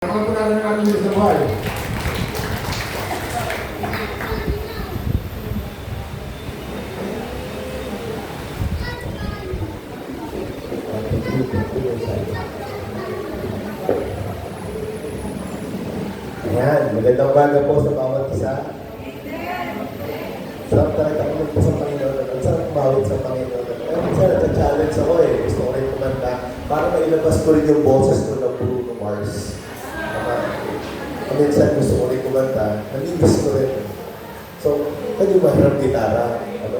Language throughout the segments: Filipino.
Ano po natin ang ating sa buhay? Ayan, magandang umaga po sa bawat isa. Sarap talaga ako po sa Panginoon. Ang sarap kumawit sa Panginoon. Kaya minsan nag-challenge ako eh. Gusto ko rin kumanta para mailabas ko rin yung boses ko ng Bruno Mars. Minsan gusto ko rin kumanta, nag-English ko rin. So, pwede mahirap gitara. Ano?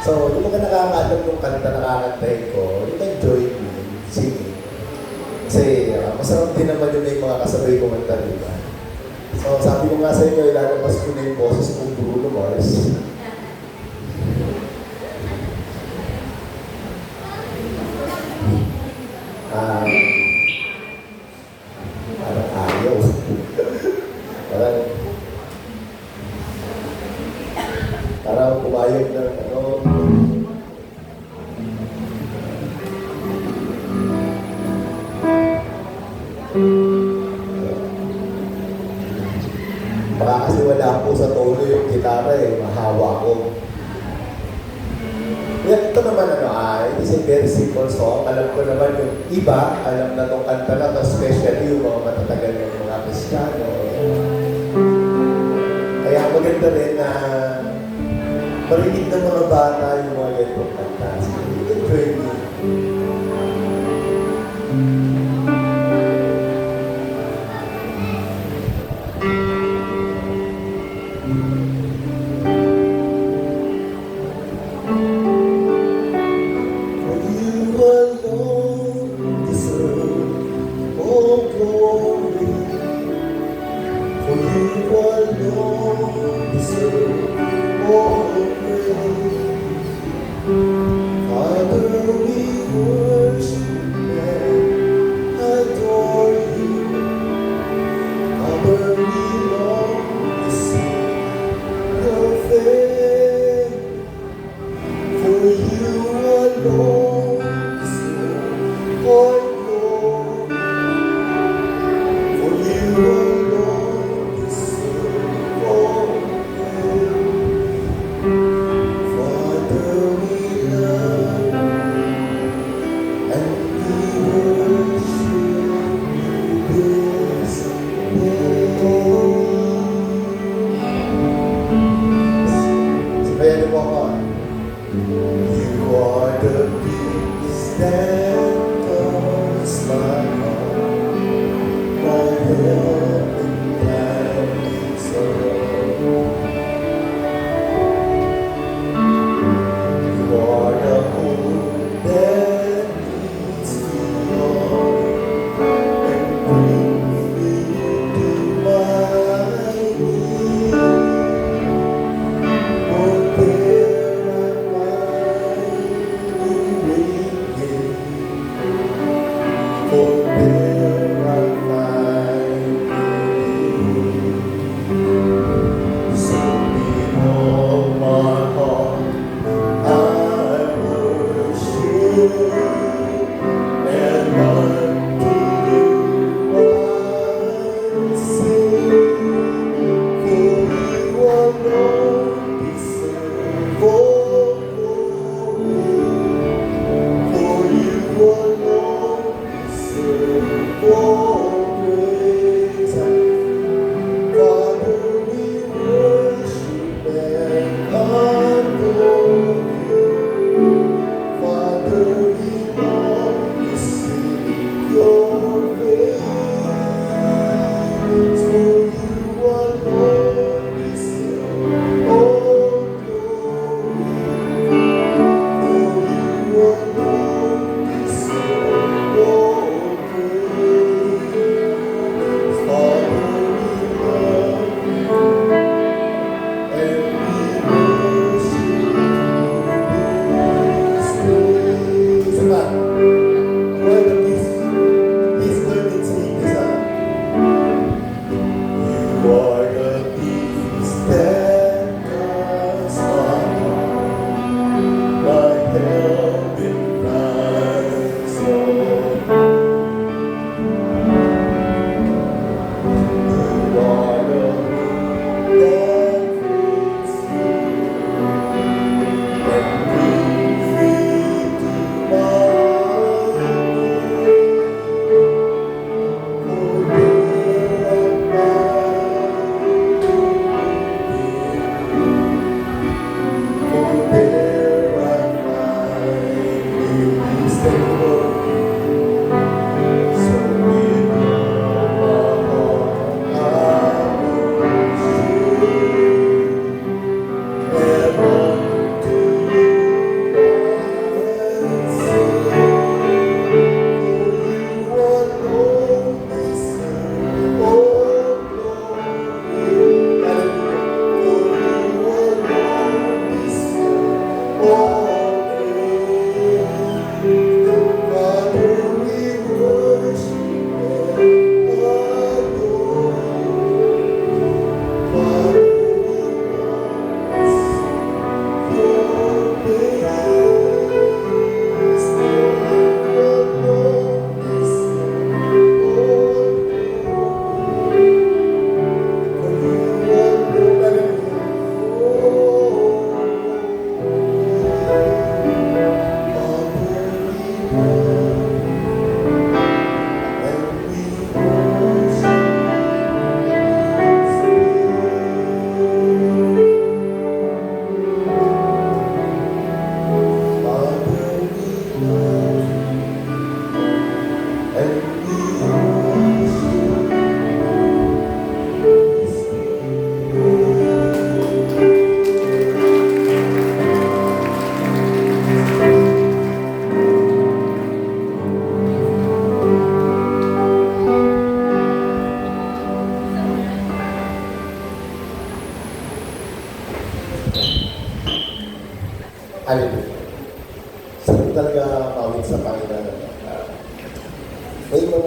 So, yung mga nakakaalam yung kanta nakakantay ko, you can join me singing. Kasi masarap din naman yun na yung mga kasabay kumanta, di ba? So, sabi ko nga sa inyo, ilalabas ko na yung boses kong Bruno Mars. Parang ayaw. Parang pumayag na, ano. Baka kasi wala po sa tono yung gitara eh, mahawa ko. Ito naman it is a very simple song. Alam ko naman yung iba, alam na itong kanta na ito, especially yung mga matatagal ng mga Kristiyano. Kaya maganda rin na marinig ng mga bata yung mga ganitong kanta. So, you can join me.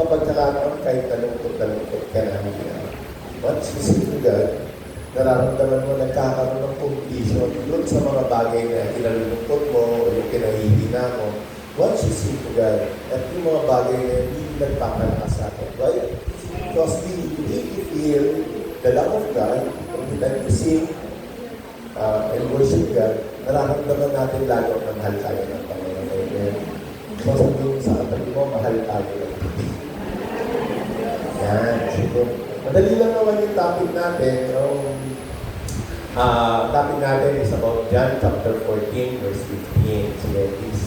pagkakataon, kahit nalungkot ka namin na. Once you see God, nararamdaman mo nagkakaroon ng completion doon sa mga bagay na kinalulungkot mo o yung kinahihina mo. Once you see God, at yung mga bagay na hindi nagpapalakas sa atin. Right? Because we really feel the love of God, every time we sing and worship God, nararamdaman natin lalo na mahal tayo ng Panginoon. Amen. So sabihin sa katabi mo, mahal tayo ng Diyos. Yan. So, madali lang naman yung topic natin. Topic natin is about John chapter 14, verse 15. So, please.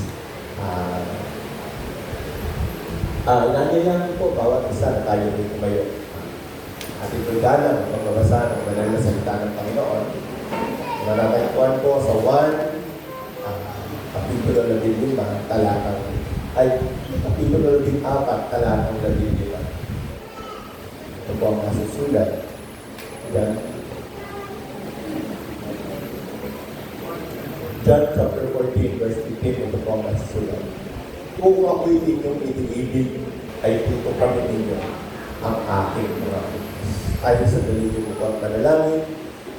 Nandiyan po, bawat isa na tayo may tumayo. Ating pagdalang, magbabasa ng banal na salita ng Panginoon. Maratagpuan po sa 1, Kapitulo 15, talatang, Kapitulo 14, talatang 15. Ito po ang nasusulat. John chapter 14, verse 15, ito po ang nasusulat. Kung ako'y inyong iniibig, ay tutuparin ninyo ang aking mga utos. Ayon sa dalili mo ang panalangin,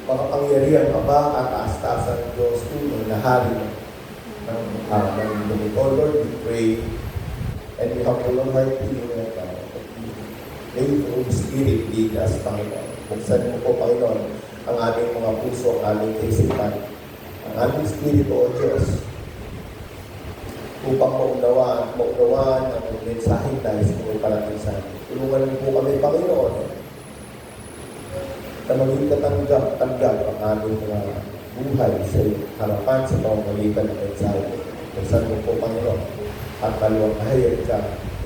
makapangyarihan ka ba at taas-taasan ng Diyos tunong na hari ng lumito. Lord, we pray and we have full of heart feeling that may yung Spirit lead us, Panginoon. Buksan mo po, Panginoon, ang aming mga puso, ang aming kaisipan, ang aming Espiritu, O Diyos, upang maunawaan ang mensahe tayo sa mga parating sa amin. Tulungan mo po kami, Panginoon, na maging tanggap ang aming mga buhay sa harapan sa pamamagitan ng mensahe. Buksan mo po, Panginoon, at maluwang kahayag ka.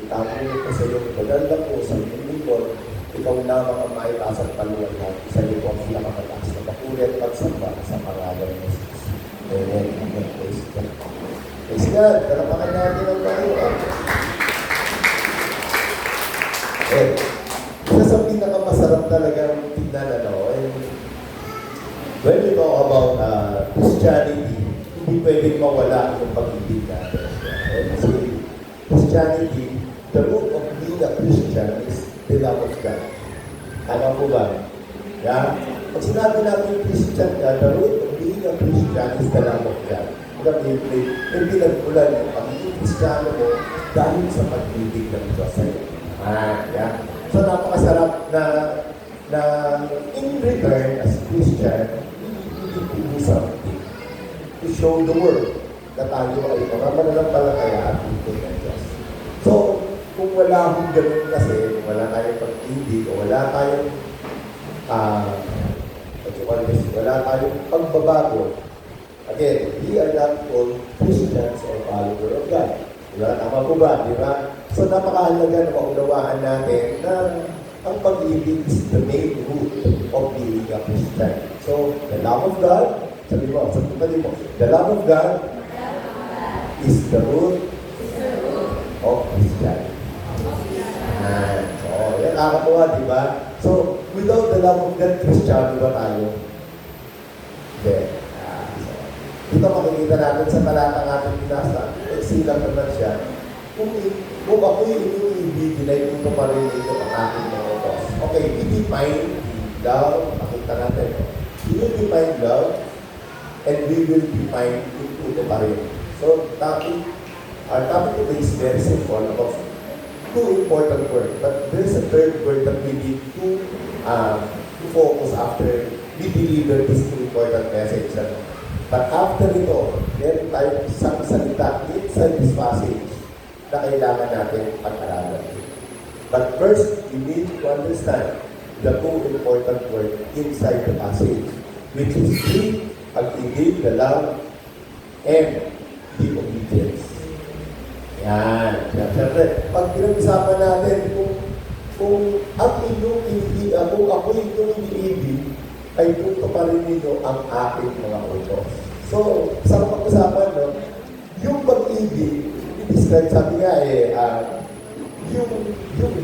Itapon mo po sa iyong maganda po sa iyong lingkod, ikaw lamang ang maitaas at paluwag natin. Sa iyo po ang pinakamataas na papuri at pagsamba sa pangalan ng Jesus. Amen. Amen. Praise God. Praise God. Karapakan natin ang Panginoon. Isa sa pinakamasarap talagang tignan, when we talk about Christianity, hindi pwedeng mawala yung pag-ibig natin. Kasi Christianity, the root of being a Christian is the love of God. Tama po ba? Yeah? Pag sinabi natin Christian ka, the root of being a Christian is the love of God. May pinagpulan yung pagiging Kristiyano mo dahil sa pag-ibig ng Diyos sa'yo. Yeah? So, napakasarap na in return, as Christian, we need to do something to show the world na tayo ay mga mananampalataya at ito ng Diyos. So, kung wala akong ganun kasi, wala tayong pag-ibig o wala tayong wala tayong pagbabago, again, we are not called Christians or follower of God. Diba? Tama po ba? Diba? So, napakahalaga na maunawaan natin na ang pag-ibig is the main root of being a Christian. So, the love of God, sabi mo, the love of God is the root of Christianity. So, yan nakakatuwa, di ba? So, without the love of God, Christian ba tayo? Hindi. Dito makikita natin sa talatang ating binasa, silang naman siya, kung ako'y iniibigin ay ito pa rin ito ang aking mga utos. Okay, we define love, makita natin. We will define love, and we will define ito pa rin. So, our topic today is very simple about two important words. But there's a third word that we need to focus after we deliver this important message. But after ito, meron tayong isang salita inside this passage na kailangan natin pag-aralan. But first, we need to understand the two important words inside the passage, which is the pag-ibig, the love, and the obedience. Yan. Siyempre, pag pinag-usapan natin kung ako'y inyong iniibig, ay punto pa rin ninyo ang aking mga utos. So, sa pag-usapan, no, yung pag-ibig, describe, sabi nga yung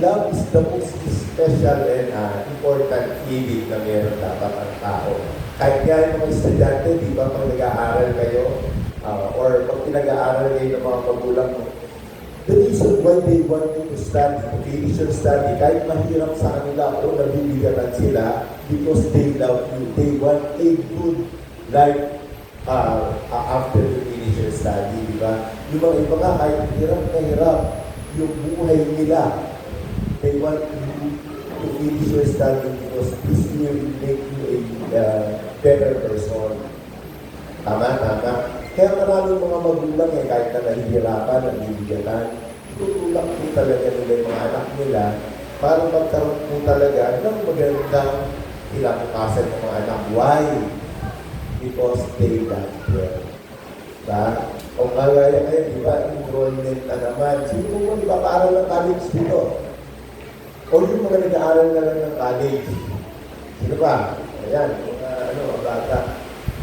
love is the most special and important ibig na meron dapat ang tao. Kahit nga yung mga estudyante, di ba, pag nag-aaral kayo, or pag pinag-aaral kayo ng mga magulang mo, the reason why they want you to study, to finish your study, kahit mahirap sa kanila o nabibigatan sila, because they love you. They want a good life after you finish your study, di ba? Yung mga iba nga, kahit hirap na hirap, yung buhay nila, they want you to finish your study because this will make you a better person. Tama, tama. Kaya maraming mga magulang kahit na nahihirapan, nabibigatan, tutulak po talaga nila yung mga anak nila para magkaroon po talaga ng magandang kinabukasan ng mga anak. Why? Because they love them. Diba? O kagaya kayo, di ba, enrollment na naman. Sino mo ipapaaral ng college dito? O yung mga nag-aaral na lang ng college? Sino ba? Ayan, mga bata.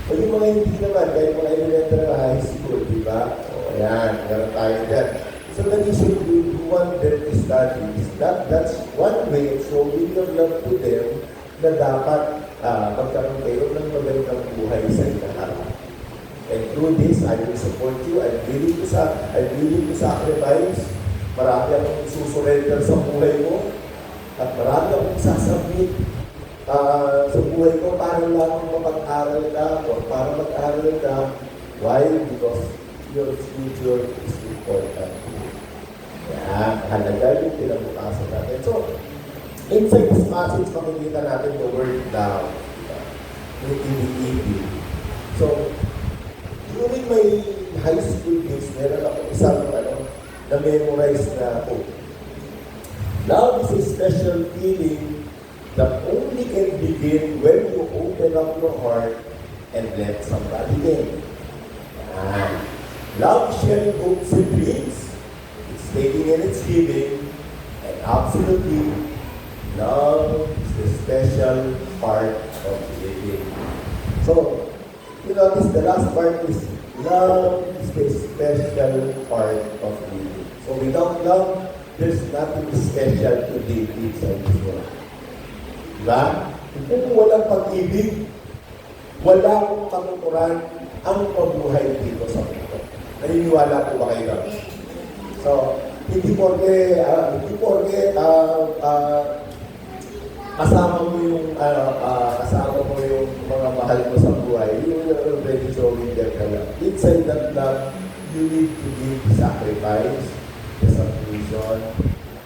O yung mga hindi naman, kahit mga elementary na high school, di ba? O ayan, meron tayo dyan. So the reason you want them to study is that's one way of showing your love to them na dapat magkaroon kayo ng magandang buhay sa inaharap. And through this, I will support you. I'm willing to sacrifice. Marami akong susurrender sa buhay mo. At marami akong sasabit sa buhay ko para lang mapag-aral ka o para mag-aral ka. Why? Because your future is important. Kaya, halaga yung pinabukasan natin. So, inside this passage, makikita natin the word now. Yung ibig-ibig. So, during my high school days, meron ako isang na-memorize na quote. Love is a special feeling that only can begin when you open up your heart and let somebody in. Love sharing hopes and dreams. It's taking and it's giving. And absolutely, love is the special part of living. So, you notice the last part is love is the special part of living. So without love, there's nothing special to live inside this world. Diba? Kung walang pag-ibig, wala akong katuturan ang pabuhay dito sa mundo. Naniniwala po ba kayo? So, hindi porke kasama mo yung mga mahal mo sa buhay, you are already showing them na love. Inside that love, you need to give the sacrifice, the submission,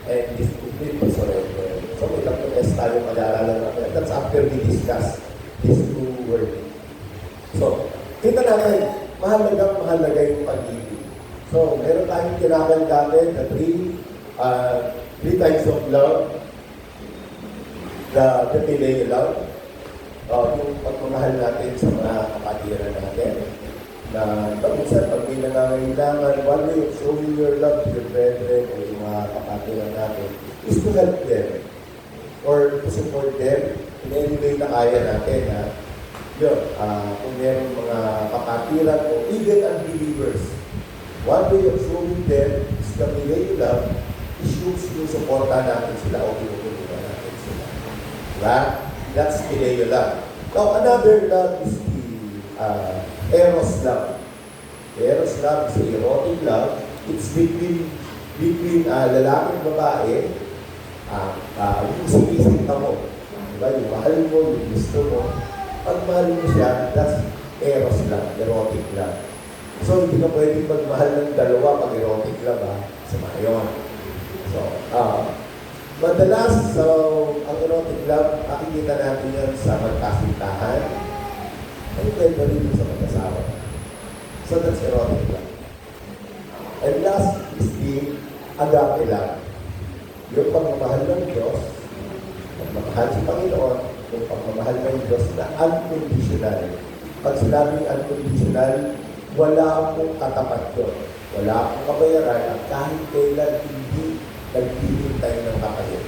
and this complete surrender. So, ilang test tayo mag-aaralan natin. That's after we discuss these two words. So, kita natin, mahalaga yung pag-ibig. So, meron tayong kinakal natin na three types of love. The Pilihan love, yung pagmamahal natin sa mga kapatiran natin, na pag-minsan, pag may nangangailangan, one way of showing your love to your brethren o yung mga kapatiran natin is to help them or to support them in any way na kaya natin. Yun, kung meron mga kapatiran o even unbelievers, one way of showing them is the Pilihan love is yung supportan natin sila o pinupulutan natin sila. Right? That's Pilihan love. Now, another love is the Eros love. Eros love is erotic love. It's between lalaki at babae. Yung sinisita mo. Diba? Yung mahal mo, yung gusto mo. Pag mahal mo siya, that's Eros love, erotic love. So, hindi ka pwedeng magmahal ng dalawa pag erotic love, sama yun. So, madalas, ang erotic love, makikita natin yan sa magkasintahan. Ano pwede rin sa mag-asawa? So that's erotic love. And last is the agape love. Yung pagmamahal ng Diyos, pagmamahal sa Panginoon, yung pagmamahal ng Diyos na unconditional. Pag sinabing unconditional, wala akong katapat yun. Wala akong kabayaran at kahit kailan hindi nagbibintay ng kapalit.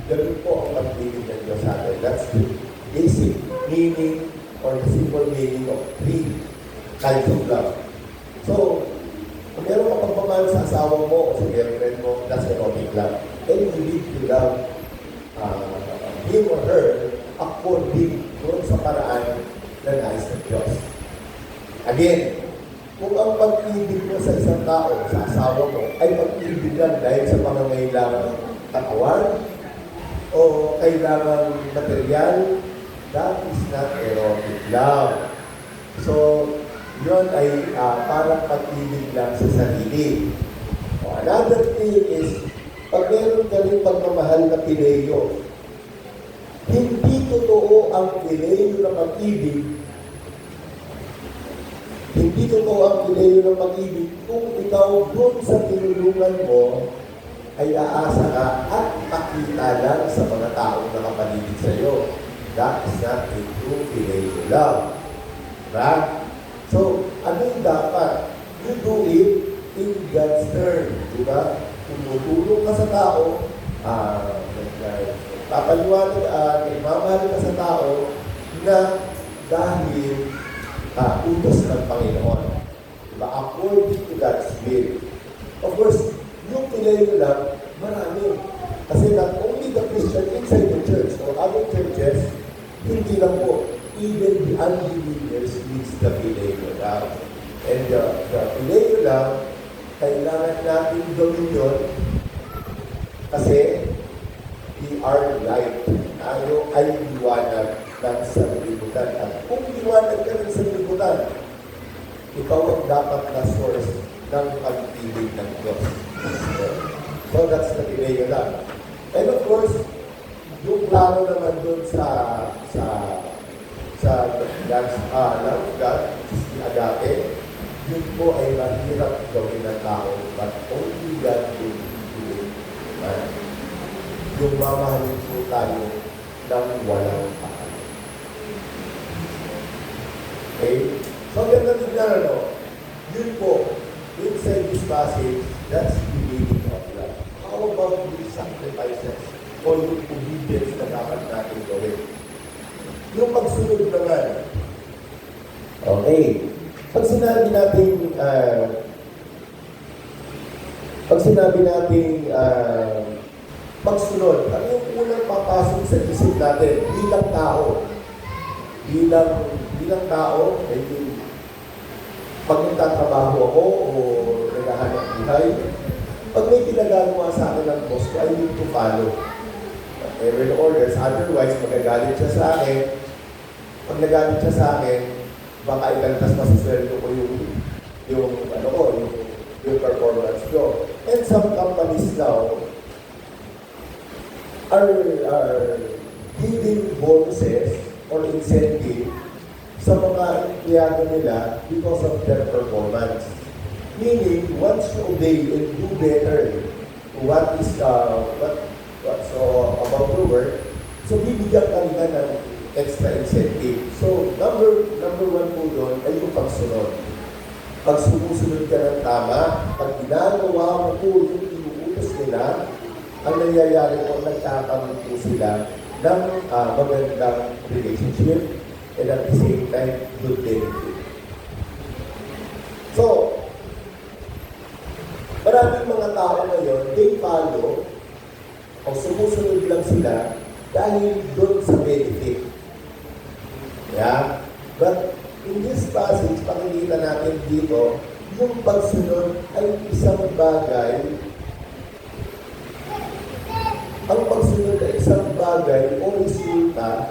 Ganun po ang pag-ibig ng Diyos sa atin. That's the basic meaning or the simple meaning of three kinds of love. So, kung meron ka pagmamahal sa asawa mo o sa girlfriend mo, that's erotic love. And you need to love him or her according doon sa paraan na nais ng Diyos. Again, Kung ang pag-ibig mo sa isang tao, sa asawa mo, ay pag-ibig lang dahil sa pangangailangan ng katawan o kailangan material, that is not erotic love. So, yun ay parang pag-ibig lang sa sarili. Another thing is, pag meron ka rin pagmamahal na pileyo, hindi totoo ang pileyo ng pag-ibig. Hindi totoo ang pileyo ng pag-ibig kung ikaw doon sa tinulungan mo ay aasa ka at makita lang sa mga taong nakapaligid sa iyo. That is not a true pileyo love. Right? So, ano yung dapat? You do it in God's term. Diba? Tumutulong ka sa tao, papaliwanag, mamahal ka sa tao na dahil utos ng Panginoon. Diba? According to God's will. Of course, yung pilayo lang, marami. Kasi not only the Christian inside the church or other churches, hindi lang po. Even the unbelievers needs the pilayo lang. And the pilayo lang, kailangan natin gawin yun kasi we are light. Tayo ay liwanag ng sanlibutan. At kung liwanag ka ng sanlibutan, ikaw ang dapat na source ng pag-ibig ng Diyos. So that's the pilayo lang. And of course, yung plano naman dun sa God's love of God, si Agape, yun po ay mahirap gawin ng tao, but only God will do it. Yung mamahalin po tayo ng walang pakal. Okay? So, ganda din na, yun po, inside this passage, that's the meaning of love. How about these sacrifices o yung obedience na dapat natin gawin? Yung pagsunod naman. Okay. Pag sinabi natin magsunod, ano yung unang papasok sa isip natin bilang tao? Bilang tao, I mean, pag nagtatrabaho ako o naghahanap buhay, pag may pinagagawa sa akin ng boss ko, I need to follow. Every orders, otherwise magagalit siya sa akin. Pag nagalit siya sa akin, baka ikaltas pa sa sweldo ko yung performance ko. And some companies now are giving bonuses or incentive sa mga empleyado nila because of their performance. Meaning, once you obey and do better what's about your work, so bibigyan ka nila ng extra incentive. So, number one po doon ay yung pagsunod. Pag sumusunod ka ng tama, pag ginagawa mo po yung inuutos nila, ang nangyayari po, nagkakaroon po sila ng magandang relationship and at the same time, good benefit. So, maraming mga tao ngayon, they follow o sumusunod lang sila dahil doon sa benefit. Yeah? But in this passage, pakikita natin dito, yung pagsunod ay isang bagay. Ang pagsunod ay isang bagay o resulta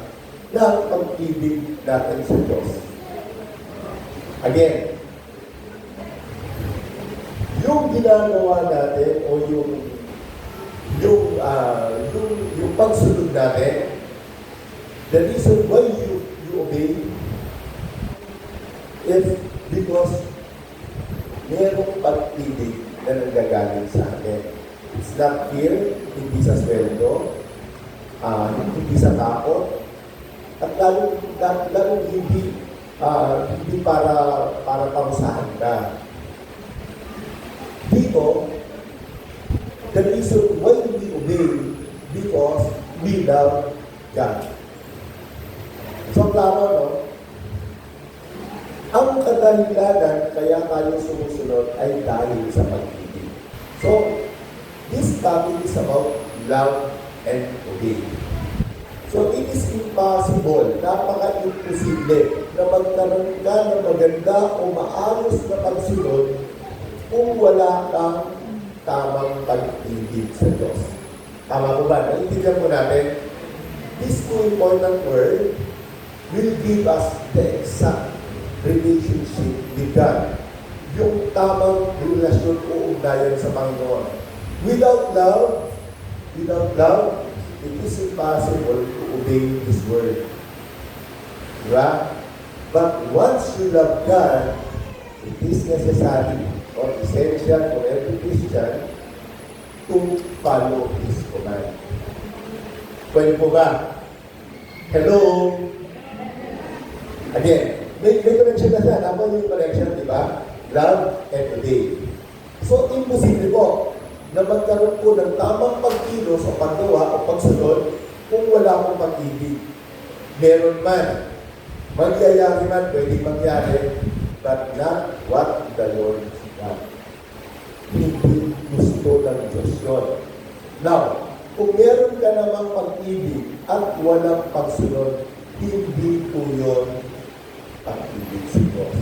ng pag-ibig natin sa Diyos. Again, yung ginagawa natin o yung pagsunod natin, the reason why you obey is because merong pag-ibig na nanggagaling sa akin. It's not fear, hindi sa sweldo, hindi sa takot, at lalong hindi para parusahan ka. Dito, the reason why we obey because we love God. So, klaro, no? Ang kadahilanan kaya tayo sumusunod ay dahil sa pag-ibig. So, this topic is about love and obey. So, it is impossible impossible, napaka-imposible na magkaroon ka ng maganda o maayos na pagsunod kung wala kang tamang pag-ibig sa Diyos. Tama po ba? Naintindihan mo natin? These two important words will give us the exact relationship with God. Yung tamang relasyon o ugnayan sa Panginoon. Without love, it is impossible to obey His word. Diba? But once you love God, it is necessary or essential for every Christian to follow His command. Pwede po ba? Hello? Again, may connection na siya. Tama yung connection, di ba? Love and obey. So, imposible po na magkaroon po ng tamang pagkilo sa paggawa o pagsunod kung wala pong pag-ibig. Meron man, magyayari man, pwede mangyari, but not what the Lord wants. Hindi gusto ng Diyos yun. Now, kung meron ka namang pag-ibig at walang pagsunod, hindi po yun pag-ibig sa Diyos.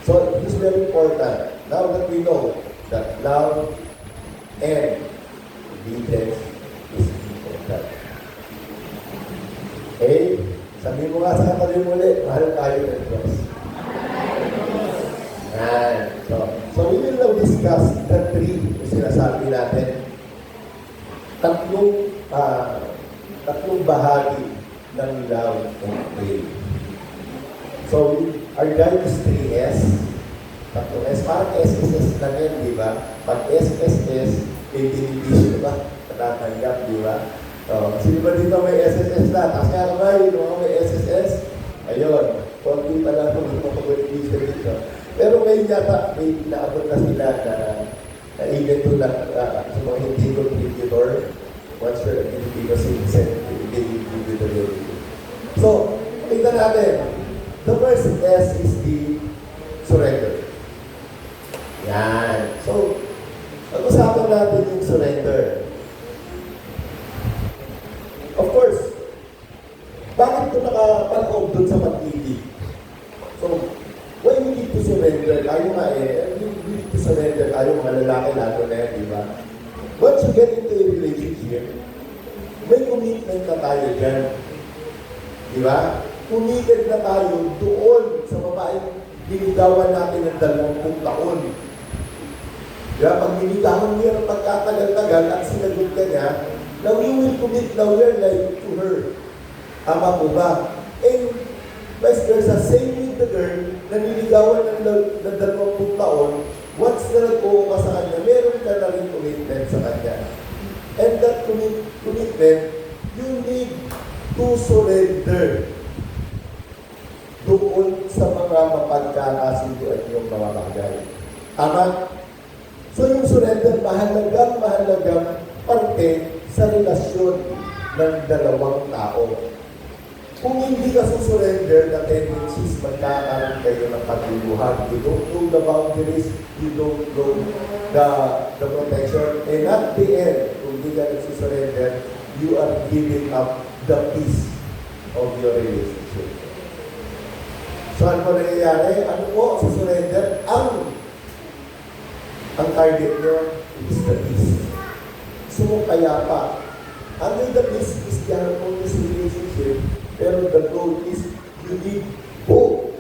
So, it is very important. Now that we know that love and obedience is important. Okay? Sabi mo nga sa katabi muli, mahal tayo ng Diyos. Yan. So we will now discuss the three na sinasabi natin. Tatlong bahagi ng love and faith. So, our guide is 3S. Tatlong S. Parang SSS lang yan, di ba? Pag SSS, may beneficio ba? Natatanggap, di ba? Sino ba dito may SSS na? Tapos nga kamay, yung may SSS, ayun, konti pa lang kung beneficio dito. Pero ngayon yata, may naabot na sila na even to sa mga hindi contributor, once you're a Filipino citizen, they give you the reality. So, tingnan natin. The first S is the surrender. Yan. So, pag-usapan natin yung surrender. Of course, bakit ito nakapaloob dun sa pag-ibig? So, when we need to surrender, tayo nga we need to surrender, tayo mga lalaki lalo na yan, di ba? Once you get into a relationship, may commitment na tayo dyan. Di ba? Committed na tayo doon sa babaeng binigawan natin ng 20 taon. Diba? Pag binigawan mo yan pagkatagal-tagal at sinagot ka niya, now you will commit now your life to her. Tama po ba? And vice versa, same with the girl na niligawan ng 20 taon, once na nag-oo ka sa kanya, meron ka na rin commitment sa kanya. And that commitment, you need to surrender doon sa mga mapagkakasunduan yung mga bagay. Tama? So yung surrender, mahalagang parte sa relasyon ng dalawang tao. Kung hindi ka susurrender, the tendencies magkakaroon kayo ng pagluluhan. You don't know the boundaries, you don't know the protection, and at the end, kung hindi ka nagsusurrender, you are giving up the peace of your relationship. So ano po nangyayari? Ano po sa surrender? Ang target nyo is the peace. So kaya pa, under the peace is the harmonious relationship, pero the goal is you need both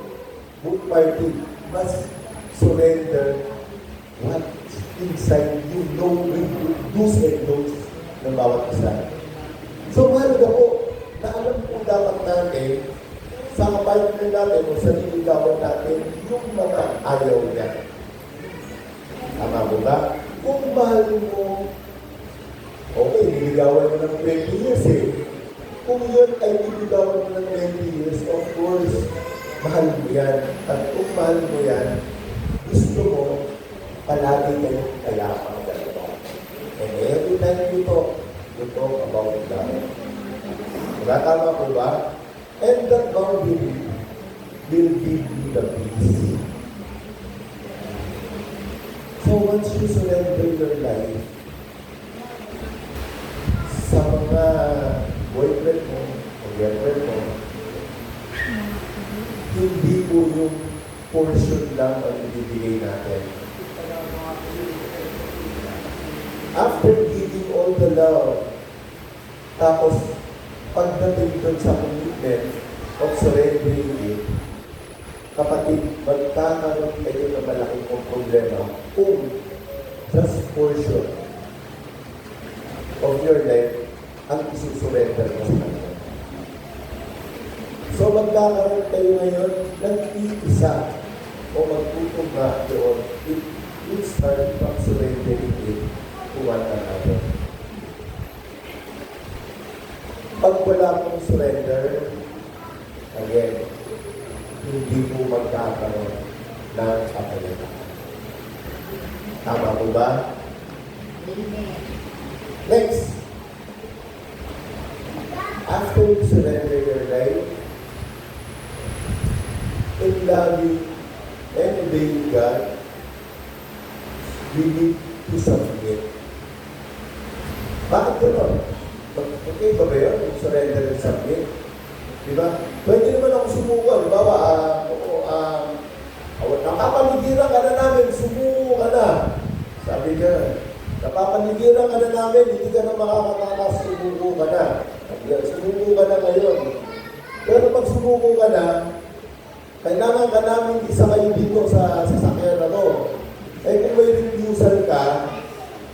party must surrender what inside you know with do's and don'ts ng bawat isa. So mahalaga po na alam po dapat natin sa partner natin o sa niligawan natin yung mga ayaw niya. Tama po ba? Kung mahal mo, okay, niligawan mo ng 20 years eh. Kung yun ay niligawan mo ng 20 years, of course, mahal mo yan. At kung mahal mo yan, gusto mo, palagi kayong kayapang dalawa. And every time you talk about love. Diba? Tama po ba? And that boundary will give you the peace. So once you surrender your life sa mga boyfriend mo o gobyerno mo, hindi po yung portion lang ang ibibigay natin. After giving all the love, tapos pagdating doon sa commitment of surrendering it, kapatid, magkakaroon kayo ng malaking problema kung just portion of your life ang isusurrender mo sa kanya. So magkakaroon kayo ngayon ng iisa o magtutuga doon. It will start from surrendering it to one another. Pag wala pong surrender, again, hindi po magkakaroon ng kapayapaan. Tama po ba? Next. After you surrender your life, in loving and obeying God, we need to submit. Bakit gano'n? Okay ba ba yun? Surrender and submit? Diba? Pwede naman ako sumuko. Diba? Napapaligiran ka na namin, sumuko ka na. Sabi ka, napapaligiran ka na namin, hindi ka na makakatakas, sumuko ka na. Sumuko ka na ngayon. Pero pag sumuko ka na, kailangan ka namin isa kayo dito sa sasakyan na to. Eh kung may refusal ka,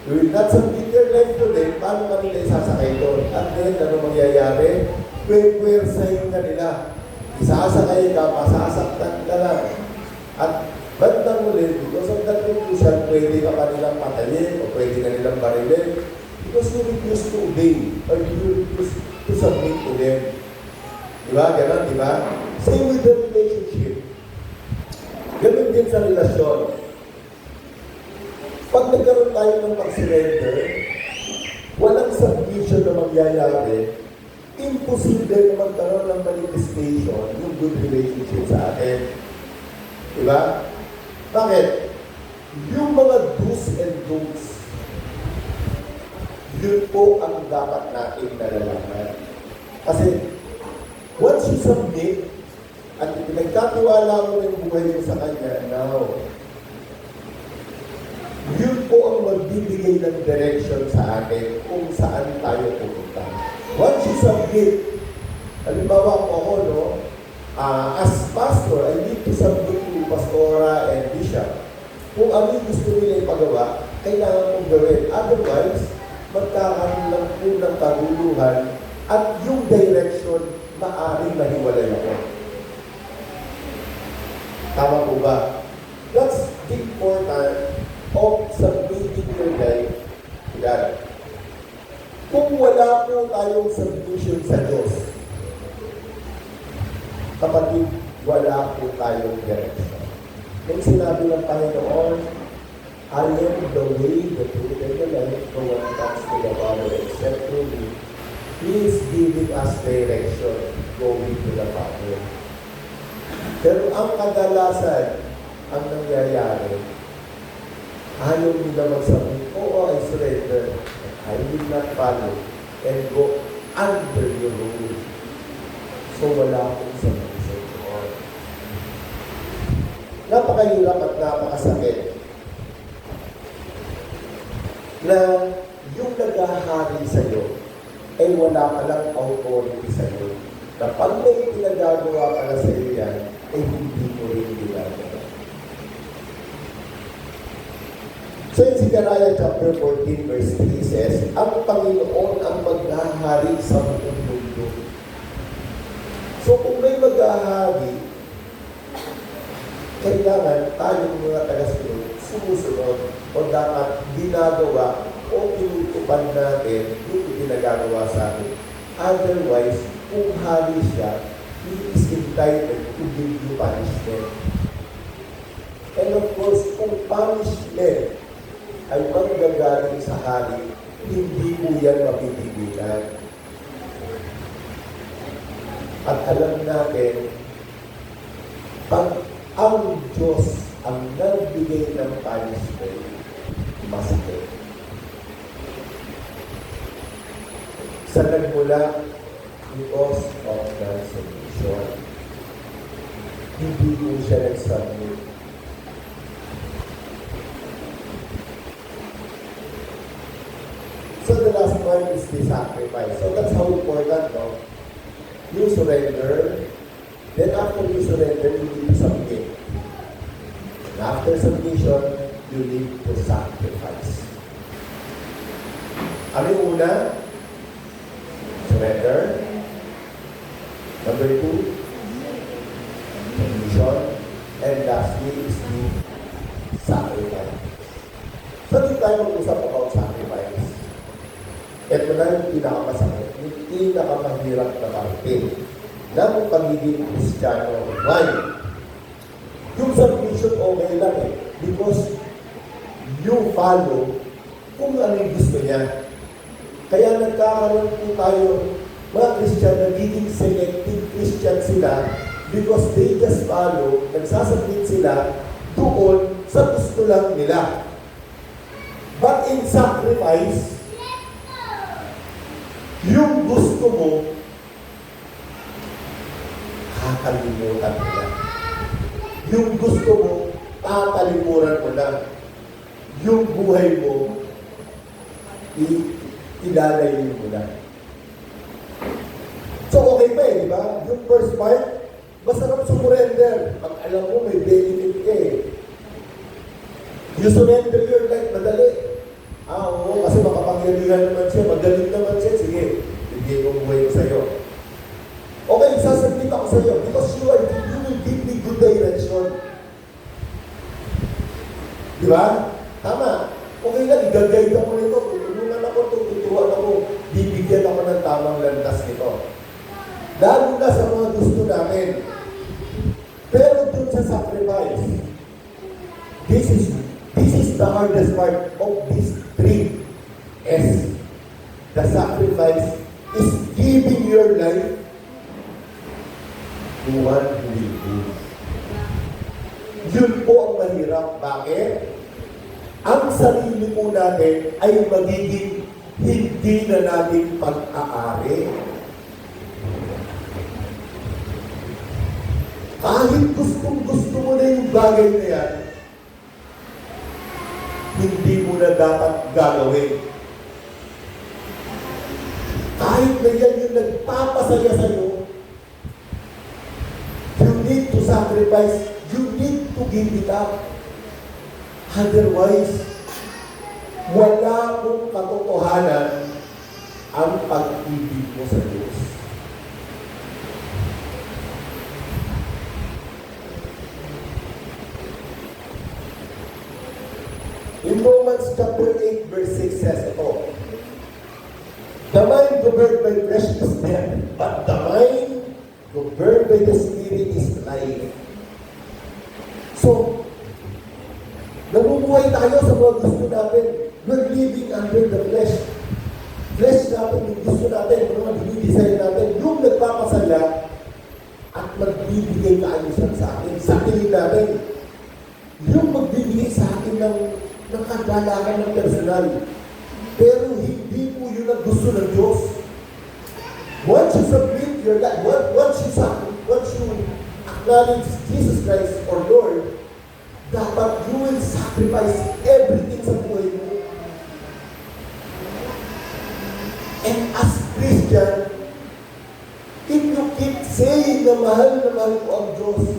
you will not submit your life to them, paano ka nila isasakay doon? At then, ano mangyayari? Pwersahin ka nila. Isasakay ka, masasaktan ka lang. At bandang ulit, because of that refusal, pwede ka pa nilang patayin o pwede ka nilang barilin because you refuse to obey or you refuse to submit to them. Diba? Ganon, diba? Same with the relationship. Ganon din sa relasyon. Pag nagkaroon tayo ng pag-surrender, walang submission na mangyayari, imposible na magkaroon ng manifestation yung good relationship sa atin. Diba? Bakit? Yung mga do's and don'ts, yun po ang dapat natin nalalaman. Kasi, once you submit, at pinagkatiwala mo ng buhay mo sa Kanya, now, yun po ang magbibigay ng direction sa atin kung saan tayo pupunta. Once you submit, halimbawa po ako, no, as pastor, I need to submit to pastora and bishop. Kung ano yung gusto nila ipagawa, kailangan kong gawin. Otherwise, magkakaroon lang po ng kaguluhan at yung direction maaaring mahiwalay ako. Tama po ba? That's the important of submitting your life to God. Kung wala po tayong submission sa Diyos, kapatid, wala po tayong direction. Nung sinabi ng Panginoon, I am the way, the truth, and the life, no one comes to the Father except through me. He is giving us direction going to the Father. Pero ang kadalasan, ang nangyayari, ayaw nila magsabi, I surrender. I will not follow and go under your rule. So wala akong submission to all. Napakahirap at napakasakit na yung naghahari sa'yo ay wala palang authority sa'yo. Na pag may pinagagawa pala sa'yo yan, ay hindi mo rin ginagawa. So in Zechariah chapter 14 verse 3 says, ang Panginoon ang maghahari sa buong mundo. So kung may maghahari, kailangan tayong mga taga-sunod, sumusunod o dapat ginagawa o tinutupan natin yung ginagawa sa atin. Otherwise, kung hari siya, he is entitled to give you punishment. And of course, kung punishment ay manggagaling sa hari, hindi mo yan mapipigilan. At alam natin, pag ang Diyos ang nagbigay ng punishment, masakit. Sa nagmula because of the submission. Hindi po siya nag-submit. So the last one is the sacrifice. So that's how important, no? You surrender, then after you surrender, you need to submit. And after submission, you need to sacrifice. Ano yung una? Surrender. Number 2, submission. And lastly is the sacrifice. So di tayo mag-usap about sacrifice. Ito na yung pinakamasakit, yung pinakamahirap na parte ng pagiging Kristiyano. Why? Yung submission okay lang eh. Because you follow kung ano yung gusto niya. Kaya nagkakaroon po tayo, mga Christian, nagiging selective Christian sila because they just follow, nagsasubmit sila doon sa gusto lang nila. But in sacrifice, yung gusto mo, kakalimutan mo na. Yung gusto mo, tatalimuran mo na. Yung buhay mo, ilalayin mo na. So okay pa eh, di ba? Yung first part, masarap surrender. Pag alam mo, may benefit ka eh. You surrender your life, madali. Oo, kasi makapangyarihan naman siya, magaling naman siya. Sige, bigay ko buhay ko sa'yo. Okay, sasabit ako sa'yo because you will give me good direction. Di ba? Tama. Okay lang, i-guide ako nito. Tutulungan ako, tuturuan ako. Bibigyan ako ng tamang landas nito. Lalo na sa mga gusto namin. Pero dun sa sacrifice, this is the hardest part of these 3 S. The sacrifice is giving your life to one who will lose. Yun po ang mahirap. Bakit? Ang sarili po natin ay magiging hindi na natin pag-aari. Kahit gustong-gusto mo na yung bagay na yan, hindi mo na dapat gagawin. Kahit na yan yung nagpapasaya sa'yo, you need to sacrifice, you need to give it up. Otherwise, wala mong katotohanan ang pag-ibig mo sa Diyos. In Romans chapter 8, verse 6 says ito, the mind governed by flesh is death, but the mind governed by the Spirit is life. So, namumuhay tayo sa mga gusto natin. We're living under the flesh. Flesh natin, yung gusto natin, yung mga dinidesire natin, yung nagpapasaya at magbibigay kaayusan sa atin, sa atin natin. Yung magbibigay sa atin ng kagalakan ng personal. Pero hindi po yun ang gusto ng Diyos. Once you submit your life, once you acknowledge Jesus Christ or Lord, dapat you will sacrifice everything sa buhay mo. And as Christian, if you keep saying na mahal ko ang Diyos,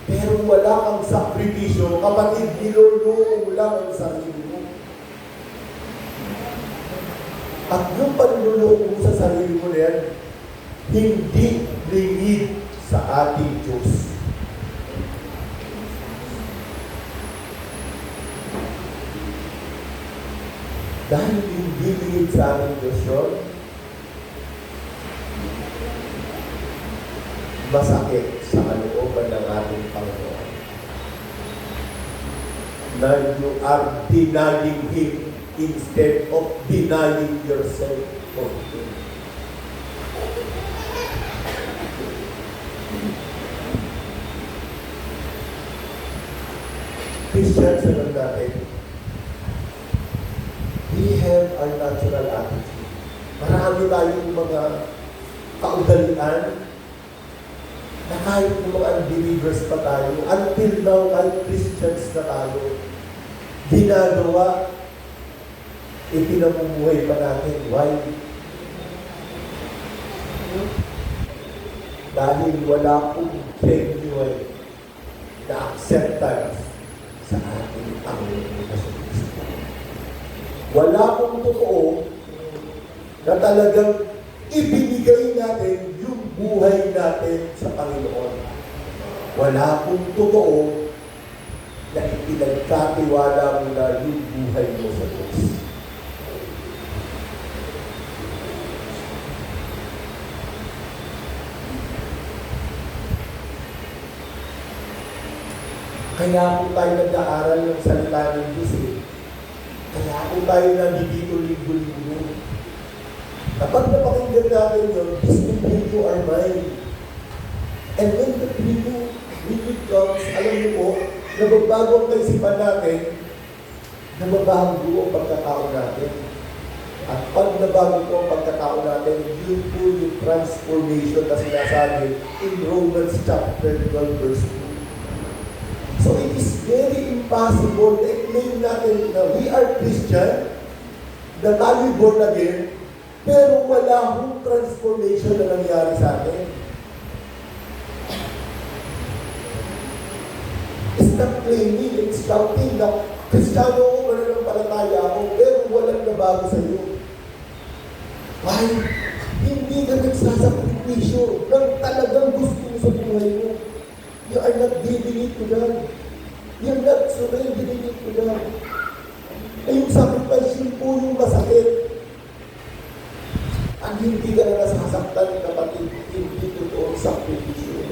pero wala kang sakripisyo, kapatid, niloloko mo lang ang sarili mo. At yung panloloko mo sa sarili mo na yan, hindi lingid sa ating Diyos. Dahil hindi lingid sa ating Diyos yun, masakit sa kalooban ng ating Panginoon na you are denying Him instead of denying yourself for Him. Christians naman natin, we have our natural attitude. Marami tayong mga kaugalian na kahit ng mga unbelievers pa tayo, until now, kahit Christians na tayo, ginagawa, ipinamumuhay pa natin. Why? Dahil wala pong genuine na acceptance sa ating Panginoon na Kristo. Wala pong totoo na talagang ibinigay natin yung buhay natin sa Panginoon. Wala pong totoo na ipinagkatiwala mo na yung buhay mo sa Diyos. Kaya kung tayo nag-aaral ng salita ng Diyos Kaya kung tayo nandito linggo-linggo, kapag napakinggan natin yun, this will renew our mind. And when the renew comes, alam niyo po, nababago ang kaisipan natin, nababago ang pagkatao natin. At pag nabago po ang pagkatao natin, yun po yung transformation na sinasabi in Romans chapter 12 verse 2. So it is very impossible na i-claim natin na we are Christian, na tayo born again, pero wala hong transformation na nangyari sa atin. Stop claiming and shouting na Kristiyano ako, mananampalataya ako, pero walang nabago sa iyo. Why? Hindi ka nagsasakripisyo ng talagang gusto mo sa buhay mo. You are not giving it to God. You are not surrendering it to God. Ay yung sacrifice yun po yung masakit. Ang hindi ka na nasasaktan kapatid, hindi totoo sa sakripisyo.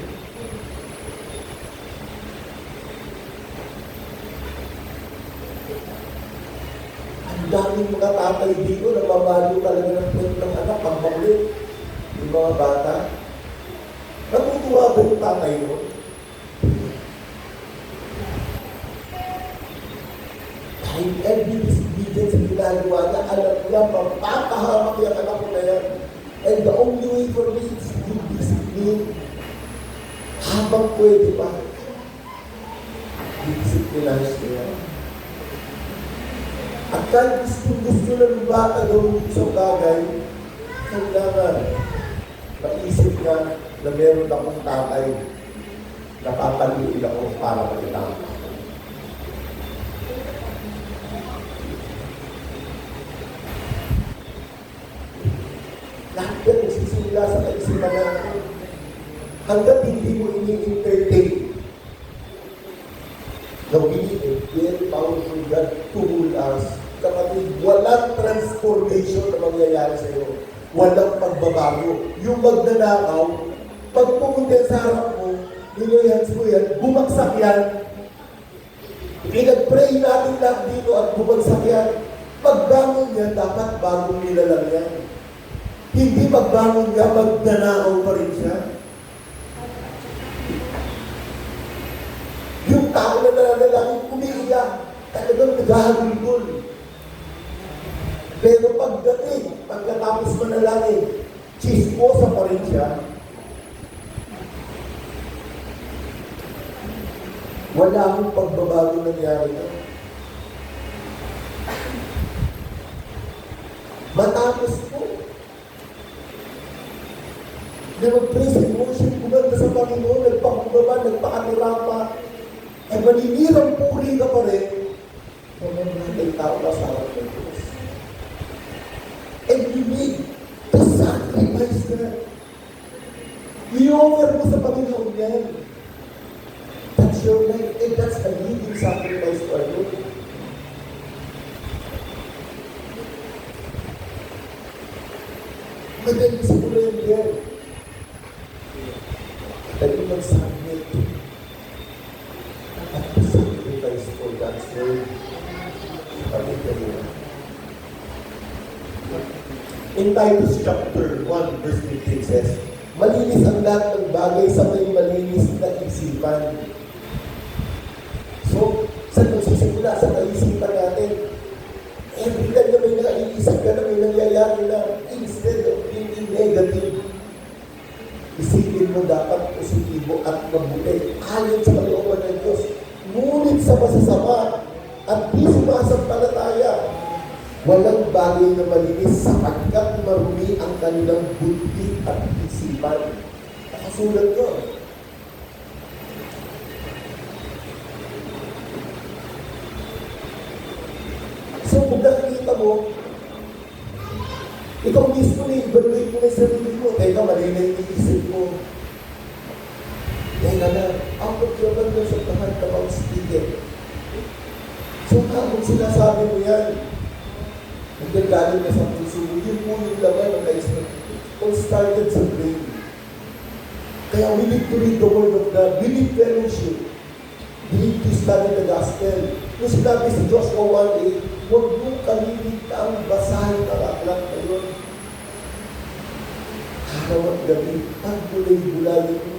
Ang daming mga tatay dito na mamalo talaga ng kwento ng anak, pagbakulit. Yung mga bata. Natutuwa ba yung tatay mo? Kahit every disobedience sa ginagawa niya, alam niya, mapapahamak yung anak ko na yan. And the only way for me is to discipline. Habang pwede pa, disciplinize ko yan. At kahit gusto na ng bata gawin isang bagay, kailangan maisip ka na meron akong tatay na papaluin ako para magitama. Lahat yan nagsisimula sa kaisipan natin. Hanggang hindi mo ini-entertain na we need a very powerful God to rule us. Kapatid, walang transformation na mangyayari sa iyo. Walang pagbabago. Yung magnanakaw, pag pumunta sa harap mo, nilayans mo yan, bumagsak yan. Pinag-pray natin lang dito at bumagsak yan. Pagbangon niya, dapat bagong nilalang yan. Hindi pagbangon niya, magnanakaw pa rin siya. Yung tao na nananalangin, umiiyak, talagang naghahagulgol. Pero pagdating, pagkatapos manalangin, chismosa pa rin siya. Wala akong pagbabago nangyari na. Matapos po, na mag-praise and worship, kumanda sa Panginoon, nagpakubaba, nagpakatirapa, ay maninirang puri ka pa rin, kung may tao ka sa harap ng Diyos. And you need to sacrifice that. I-offer mo sa Panginoon yan. That's your life, and that's a living sacrifice to our Lord. Madali sa yan. Dali mag-submit at sacrifice for God's word. In Titus chapter 1, verse 15 says, malinis ang lahat ng bagay sa may malinis na isipan. So, saan magsisimula? Sa kaisipan natin. Every time na may naiisip ka na may nangyayari na instead of being negative, Isipin mo dapat positibo at mabuti ayon sa kalooban ng Diyos. Ngunit sa masasama at di sumasampalataya, walang bagay na malinis sapagkat marumi ang kanilang buti at isipan. Nakasulat yun. So kung nakikita mo, ikaw mismo na i-evaluate mo na yung sarili mo. Teka, mali na yung iisip mo. Teka na, out of your abundance of the heart the mouth speaketh. So kung sinasabi mo yan, hanggang galing na sa puso mo, yun po yung laman ng kaisip. All started sa brain. Kaya we need to read the Word of God. We need fellowship. We need to study the Gospel. Kung sinabi si Joshua 1:8, huwag mong kalimitang basahin ang aklat na yun. Araw at gabi, ang bulay-bulayin mo.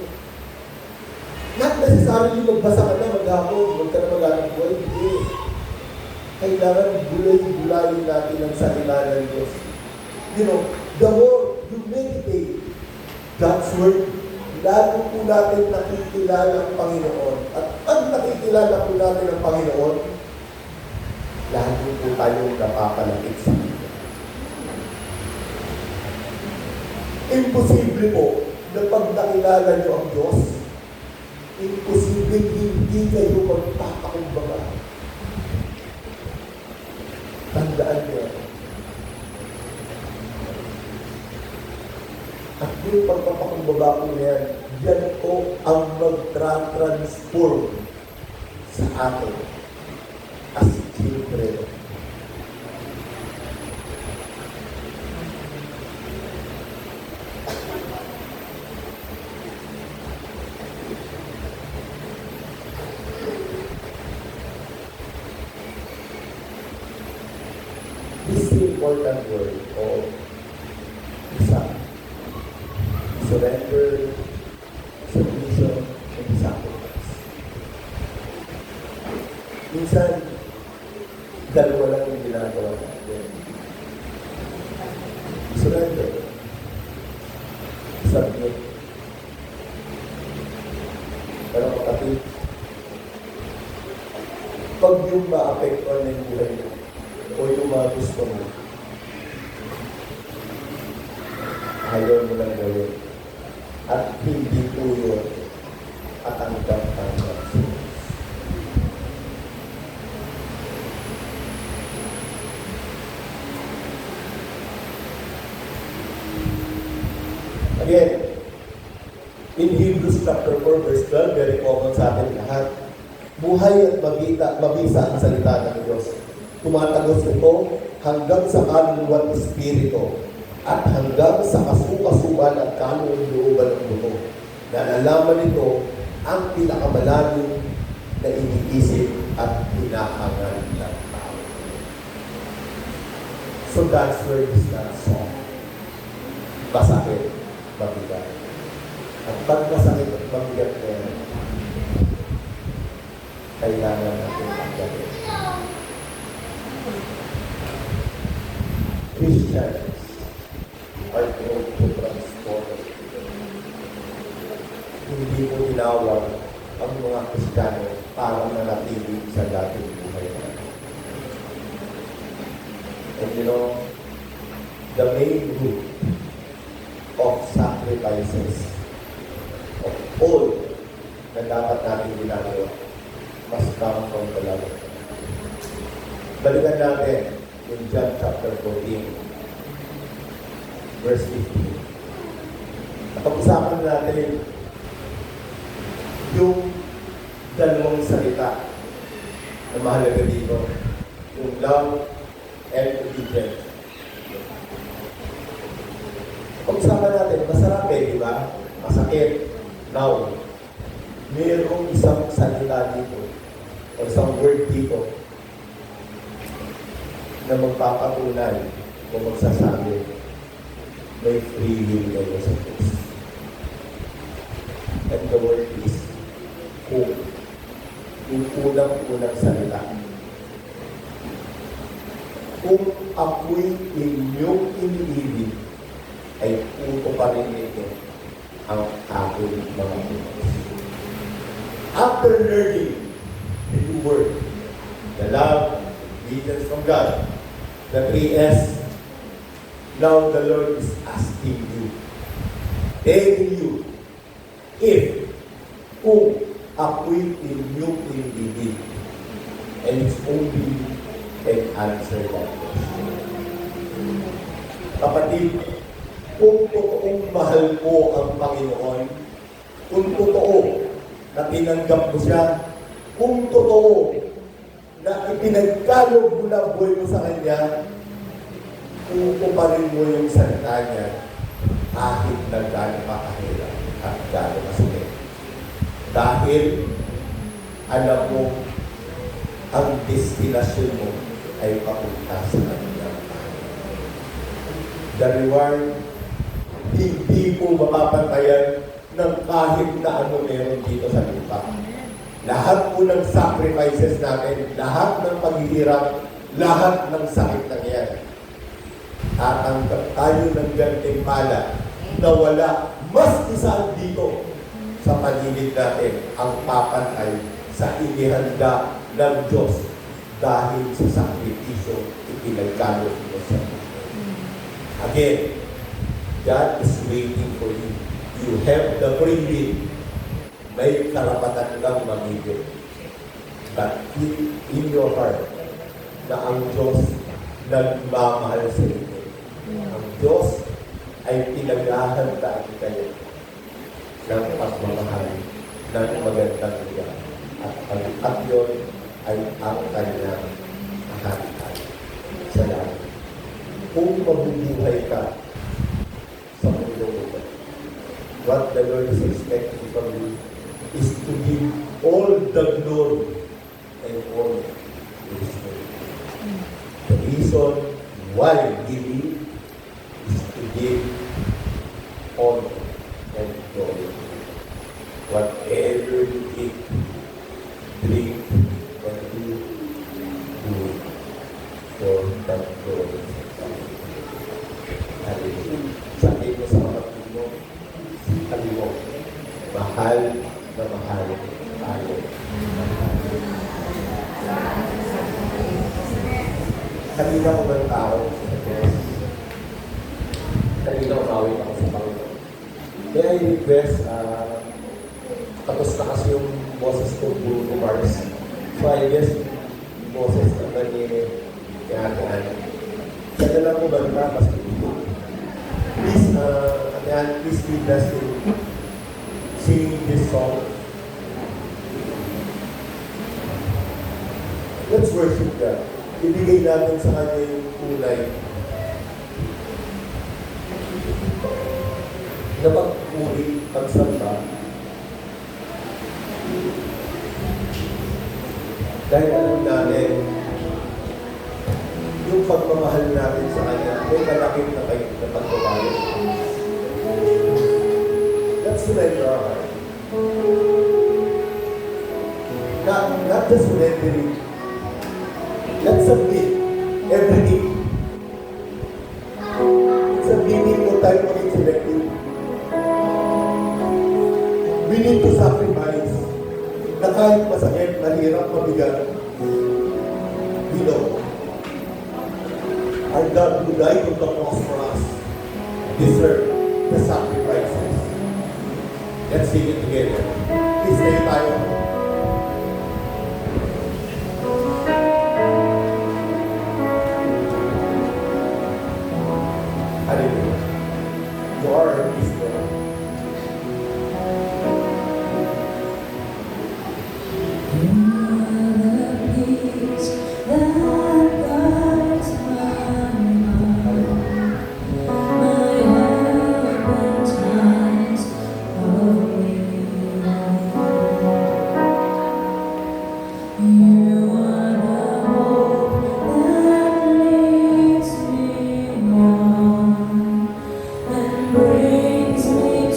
Not necessarily magbasa ka na maghapon, huwag ka na maghanap buhay. Hindi. Kailangan bulay-bulayin natin ang salita ng Diyos. You know, the more you meditate God's Word, lalo po natin nakikilala ang Panginoon. At pag nakikilala po natin ang Panginoon, lalo po tayong napapalapit sa Kanya. Imposible po na pag nakilala niyo ang Diyos, imposible hindi kayo magpapakumbaba. Tandaan niyo. At yung pagpapakumbaba ko niyan, yan po ang magtra-transform sa atin as children. This important word o isa, surrender, submission, and sacrifice. Minsan, dalawa lang yung ginagawa natin. Surrender, submit. Pero kapatid, pag yung ma-apektuhan ng buhay mo, o yung mga gusto mo, ayaw mo lang gawin. At hindi po yun at ang tanggap. Again, in Hebrews chapter 4, verse 12, very common sa atin lahat, buhay at mabisa ang salita ng Diyos. Tumatagos ito hanggang sa kaluluwa ng Espiritu at hanggang sa kasukasuan at kaluluwa ng buto. Na nalaman ito ang pinakamalalim na iniisip at hinahangal ng tao. So God's word is not soft. Masakit, mabigat. At pag masakit at mabigat na yan, kailangan natin ang gawin. Christians are called to transform. Hindi mo tinawag ang mga Kristiyano para manatili sa dating buhay natin. And you know, the main root of sacrifices of all na dapat natin ginagawa must come from the love of God. Balikan natin in John chapter 14, verse 15. At pag-usapan natin yung dalawang salita na mahalaga dito, yung love and obedience. Pag-usapan natin, masarap di ba? Masakit. Now, mayroong isang salita dito, o isang word dito, na magpapatunay o magsasabi, may free will kayo sa Diyos. And the word is, kung. Yung unang-unang salita. Kung ako'y inyong iniibig, ay puto pa rin ito ang aking mga Pinoy. After learning the new word, the love, obedience from God, the 3S, now the Lord is asking you, telling you, if, kung ako'y inyong ibigin, and it's only you can answer that question. Kapatid, kung totoong mahal mo ang Panginoon, kung totoo na tinanggap mo siya, kung totoo na ipinagkalog mo na buhay mo sa Kanya, kukuparin mo yung salita niya kahit na gano'n makahirap at gano'n masakit. Dahil alam mo, ang destinasyon mo ay papunta sa Kanya. The reward, hindi po mapapantayan ng kahit na ano meron dito sa lupa. Lahat po ng sacrifices natin, lahat ng paghihirap, lahat ng sakit na yan. Tatanggap tayo ng gantimpala na wala mas isa dito sa paligid natin ang papantay sa inihanda ng Diyos dahil sa sakripisyo ipinagkalog mo sa iyo. Again, God is waiting for you. You have the free will. May karapatan kang mamili. But keep in your heart na ang Diyos nagmamahal sa iyo. Ang Diyos ay pinaghahandaan kayo ng pagmamahal ng magandang lugar. At yun ay ang kanyang kaharian sa langit. Kung mabubuhay ka sa mundo ito, what the Lord is expecting from you is to give all the glory and honor to His name. The reason why we live is to give honor and glory. Whatever you eat, drink, and do it for that glory. Hallelujah. Sabi mo sa kapatid mo, sabi mo, mahal na mahal tayo. Kanina ko ng tao sa Diyos. Kanina umawit ako sa Panginoon. Kaya I request, tapos na kasi yung boses ko, Bruno Mars. So I guess, boses naman ni Ate. Kaya lang ko ba na, mas dito. Please, please be blessed to sing this song. Let's worship God. Ibigay natin sa Kanya yung kulay na pag-uri, pagsamba. Dahil alam natin, yung pagmamahal natin sa Kanya, may kalakip na kayo na pagbabayo. Let's surrender our heart. Not just surrendering. Let's submit everything. Submitting mo tayo maging selective. We need to sacrifice na kahit masakit, mahirap, mabigat. We know our God who died on the cross for us deserve the sacrifices. Let's sing it together. Please stay tayo. Hallelujah. You are a peace, Lord. Brings me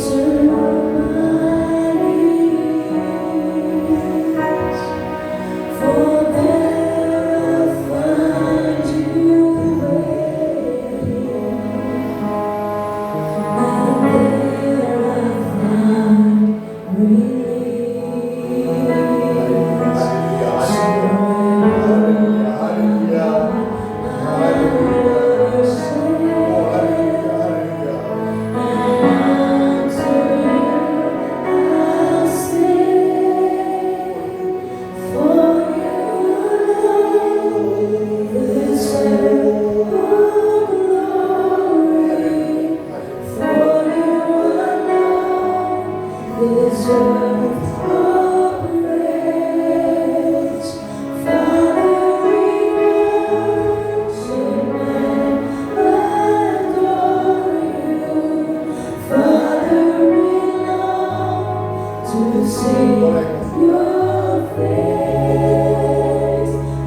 see your face,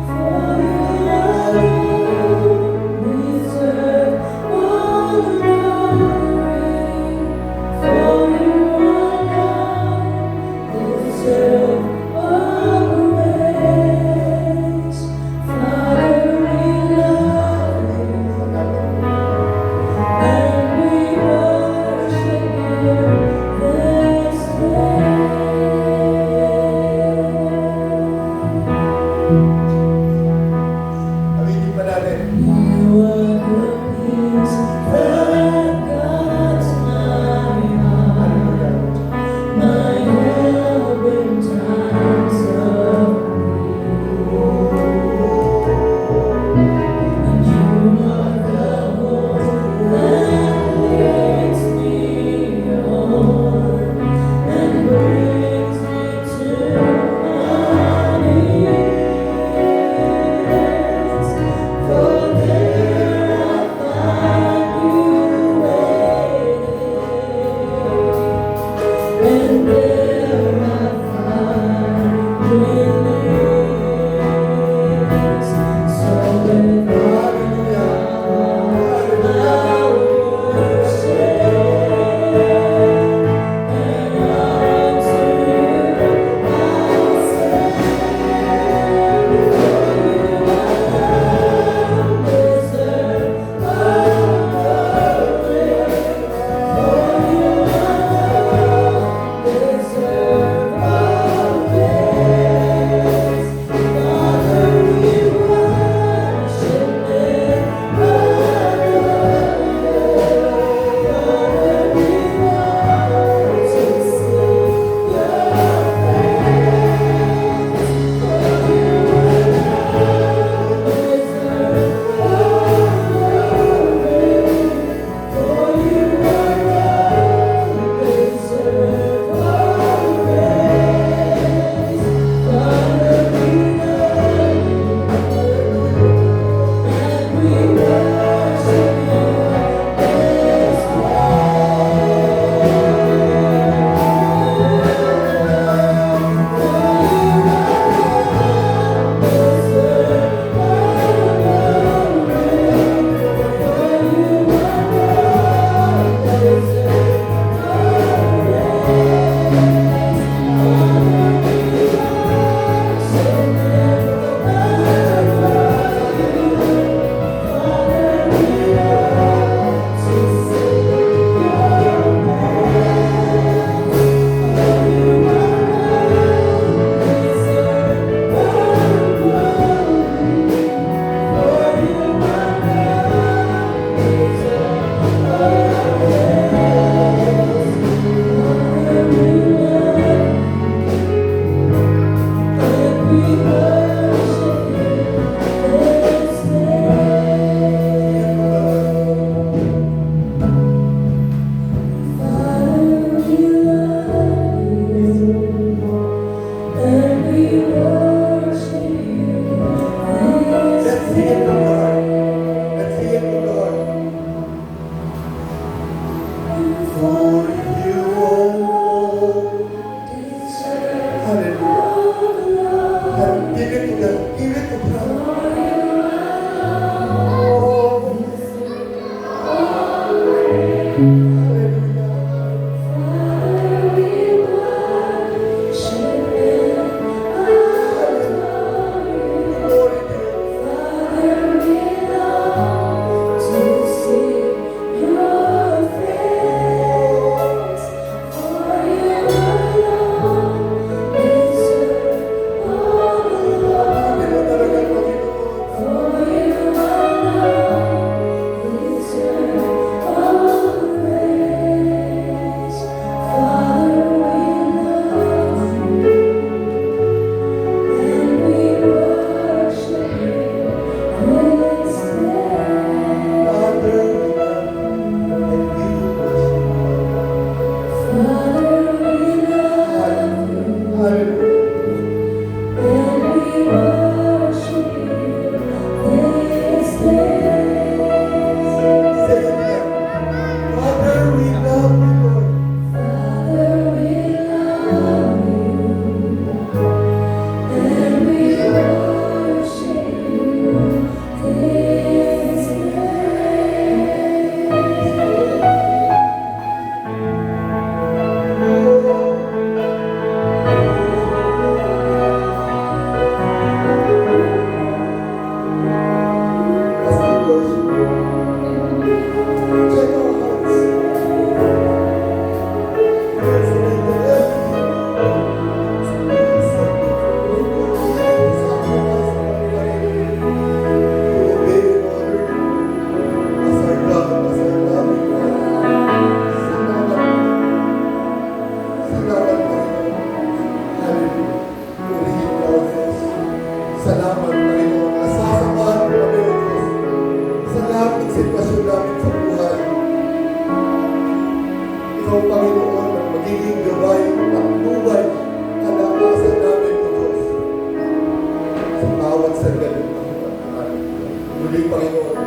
for you alone deserve all glory, for you alone deserve all praise. Father, we love you and we worship you this day. Awitin pa natin. You are the peace that guides my heart, my help in times of need. And you are the hope that leads me on and brings me to my knees. For there I find you waiting, and there I find release. So with all I worship, and unto you I stand. For you alone deserve all glory, for you alone deserve Panginoon, ang magiging gabay at lubay, kalakasan namin o Diyos. Sa bawat sandali ng pagkakaan. Muli, Panginoon,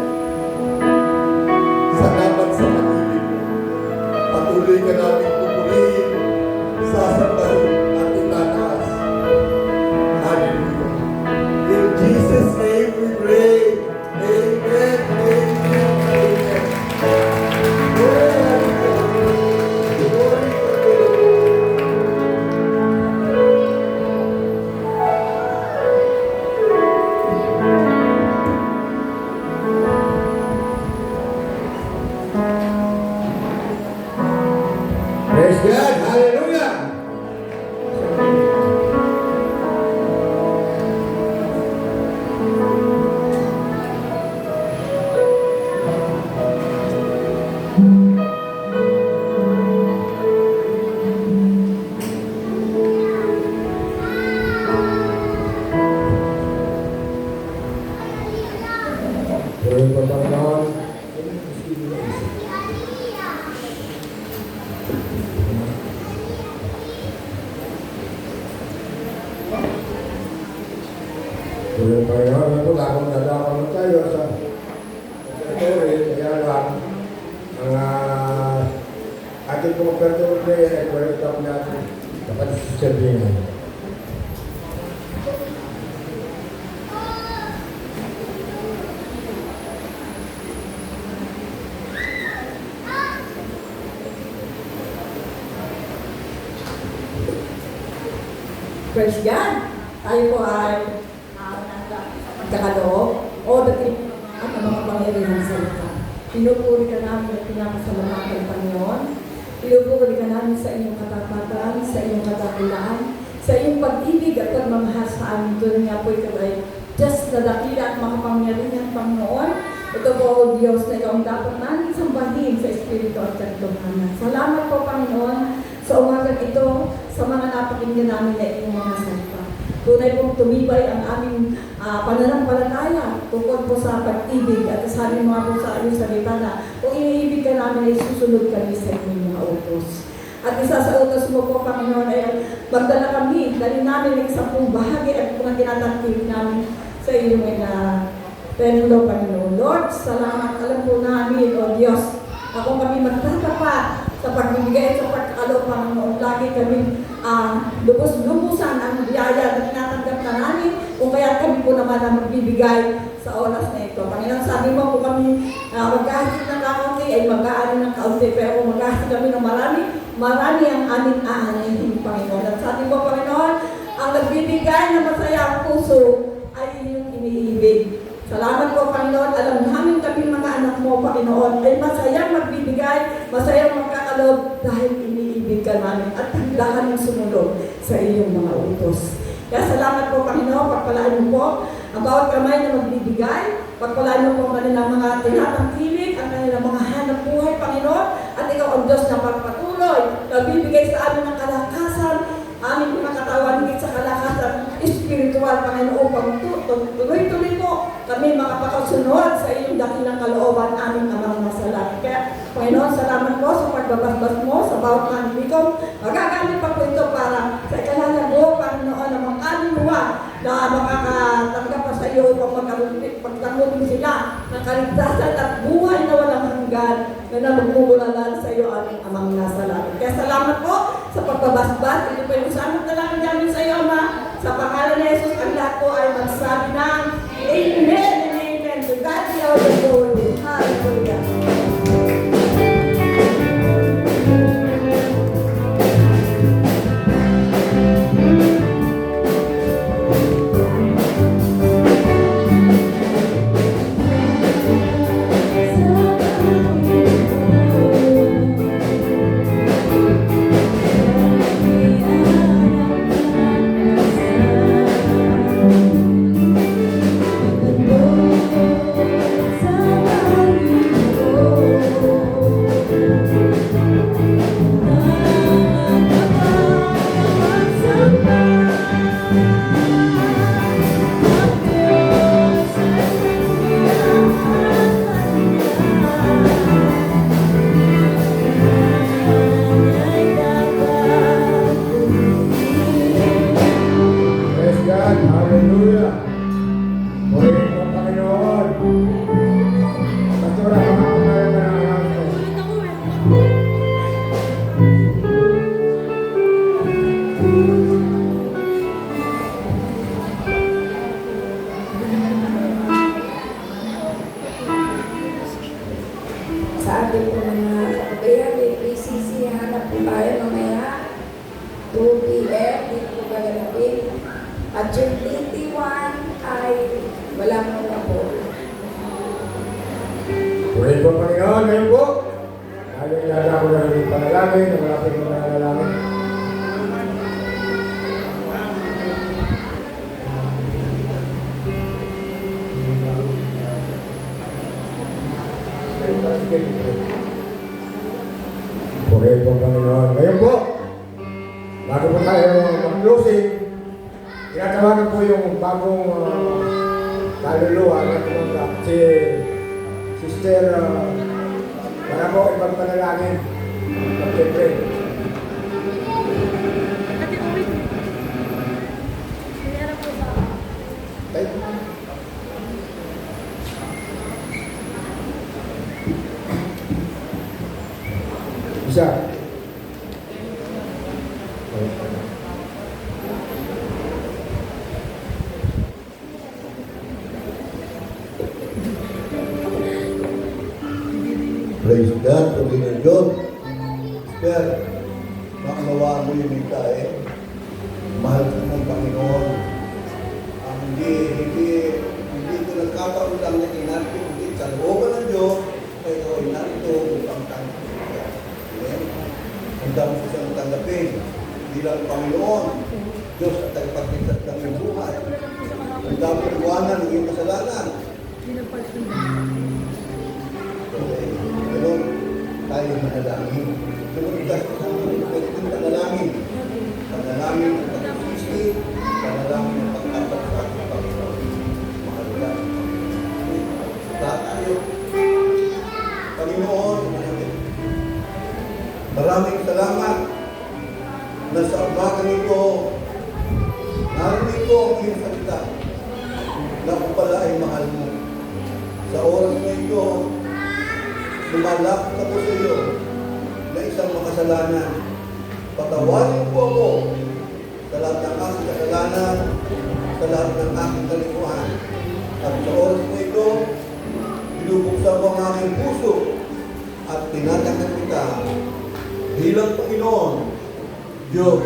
salamat sa pag-ibig mo. Patuloy ka namin pupurihin, sasambahin at itataas. Hallelujah. In Jesus' name we pray. Amen. Amen. Amen. Glory to God. Glory to God. Praise God! Hallelujah! Purihin po, Panginoon. Purihin po, Panginoon. Ito lang kung nalaman tayo sa territory. Kaya lang, ang ating pong territory ay welcome natin dapat sabihin. Praise God! Tayo po ay magkakaloob o dating at ang mga pangyarihan sa salita. Pinupuri ka namin at pinapasalamatan, Panginoon. Pinupuri ka namin sa inyong katapatan, sa inyong kadakilaan, sa iyong pag-ibig at pagmamahal sa amin. Doon nga po ikaw ay Diyos na dakila at makapangyarihan, Panginoon. Ito po, O Diyos, na ikaw ang dapat namin sambahin sa Espiritu at katotohanan. Salamat po, Panginoon, sa umagang ito, sa mga napakinggan namin na iyong mga salita. Tunay pong tumibay ang aming pananampalataya tungkol po sa pag-ibig at sabi mga po sa iyong salita na kung iniibig ka namin ay susunod kami sa inyong mga utos. At isa sa utos mo po, Panginoon, ay magdala kami, dali namin ang 10 bahagi at mga tinatangkip namin sa iyong templo, Panginoon. Lord, salamat. Alam po namin, O Diyos, na kung kami magtatapat sa pagbibigay sa pagkakaloob, Panginoon, lagi kami lubos-lubusan ang biyaya na tinatanggap na namin kung kaya kami po naman ang magbibigay sa oras na ito. Panginoon, sabi mo kung kami magkahasik ng kaunti ay mag-aani ng kaunti, pero kung magkahasik kami ng marami, marami ang aming aanin, Panginoon. At sabi mo, Panginoon, ang nagbibigay na masaya ang puso ay inyong iniibig. Salamat po, Panginoon. Alam namin kami mga anak mo, Panginoon, ay masayang magbibigay, masayang magkakaloob dahil iniibig ka namin at tandaan ng sumunod sa iyong mga utos. Kaya salamat po, Panginoon. Pagpalaan mo po ang bawat kamay na magbibigay. Pagpalaan mo po ang kanilang mga tinatangkilik, ang kanilang mga hanap buhay, Panginoon. At ikaw ang Diyos na pagpatuloy, nagbibigay sa amin ng kalakasan, aming pinakatawan higit sa kalakasan espiritual, Panginoon, upang tuloy-tuloy po kami makapakasunod sa iyong dakilang kalooban aming amang nasa langit. Kaya, Panginoon, salamat po sa pagbabasbas mo sa bawat manibigong. Magagamit pa po ito para sa ikalalago, Panginoon, ng mga kaluluwa na makakatanggap pa sa iyo upang pagtanggapin sila ng kaligtasan at buhay na walang hanggan na magmumulalan sa iyo aming amang nasa langit. Kaya salamat po sa pagbabasbas. Ito po yung samot na lang namin sa iyo, Ama. Sa pangalan ni Jesus, ang lahat po ay magsabi ng Amen and Amen. To God be all the glory. Hallelujah. Sa At yung 81 ay walang mga po. Purihin po, Panginoon, ngayon po. Lalo ilala ko na rin yung panalangin, na malapit ng panalangin. Purihin po, Panginoon. Ngayon po, bago po tayo mag-closing, tinatawagan po yung bagong kaluluwa na tumanggap si Sister para po ibang panalangin. Siyempre. Ay, Isa. Praise God, Panginoon Diyos. Sister, maunawaan mo yung mensahe. Mahal ka ng Panginoon. Hindi ito nagkataon lang na inartin sa looban ng Diyos, kaya ito ay narito upang tanggapin. Amen? Handa mo siyang tanggapin bilang Panginoon, Diyos at tagapagligtas ng iyong buhay. Handa mo iwanan ng iyong kasalanan. Okay. Ganun, tayo manalangin. Sumunod ka ng pwedeng panalangin. Panalangin ng pag-isisi, panalangin ng pag-apat sa ating Panginoon. Mahal ka. Tayo. Panginoon, maraming salamat na sa umagang ito, narinig ko ang iyong salita na ako pala ay mahal mo. Sa oras na ito, lumalapit ako sa iyo na isang makasalanan. Patawarin po ako sa lahat ng aking kasalanan, sa lahat ng aking kalikuan. At sa oras na ito, binubuksan ko ang aking puso at tinatanggap kita bilang Panginoon, Diyos,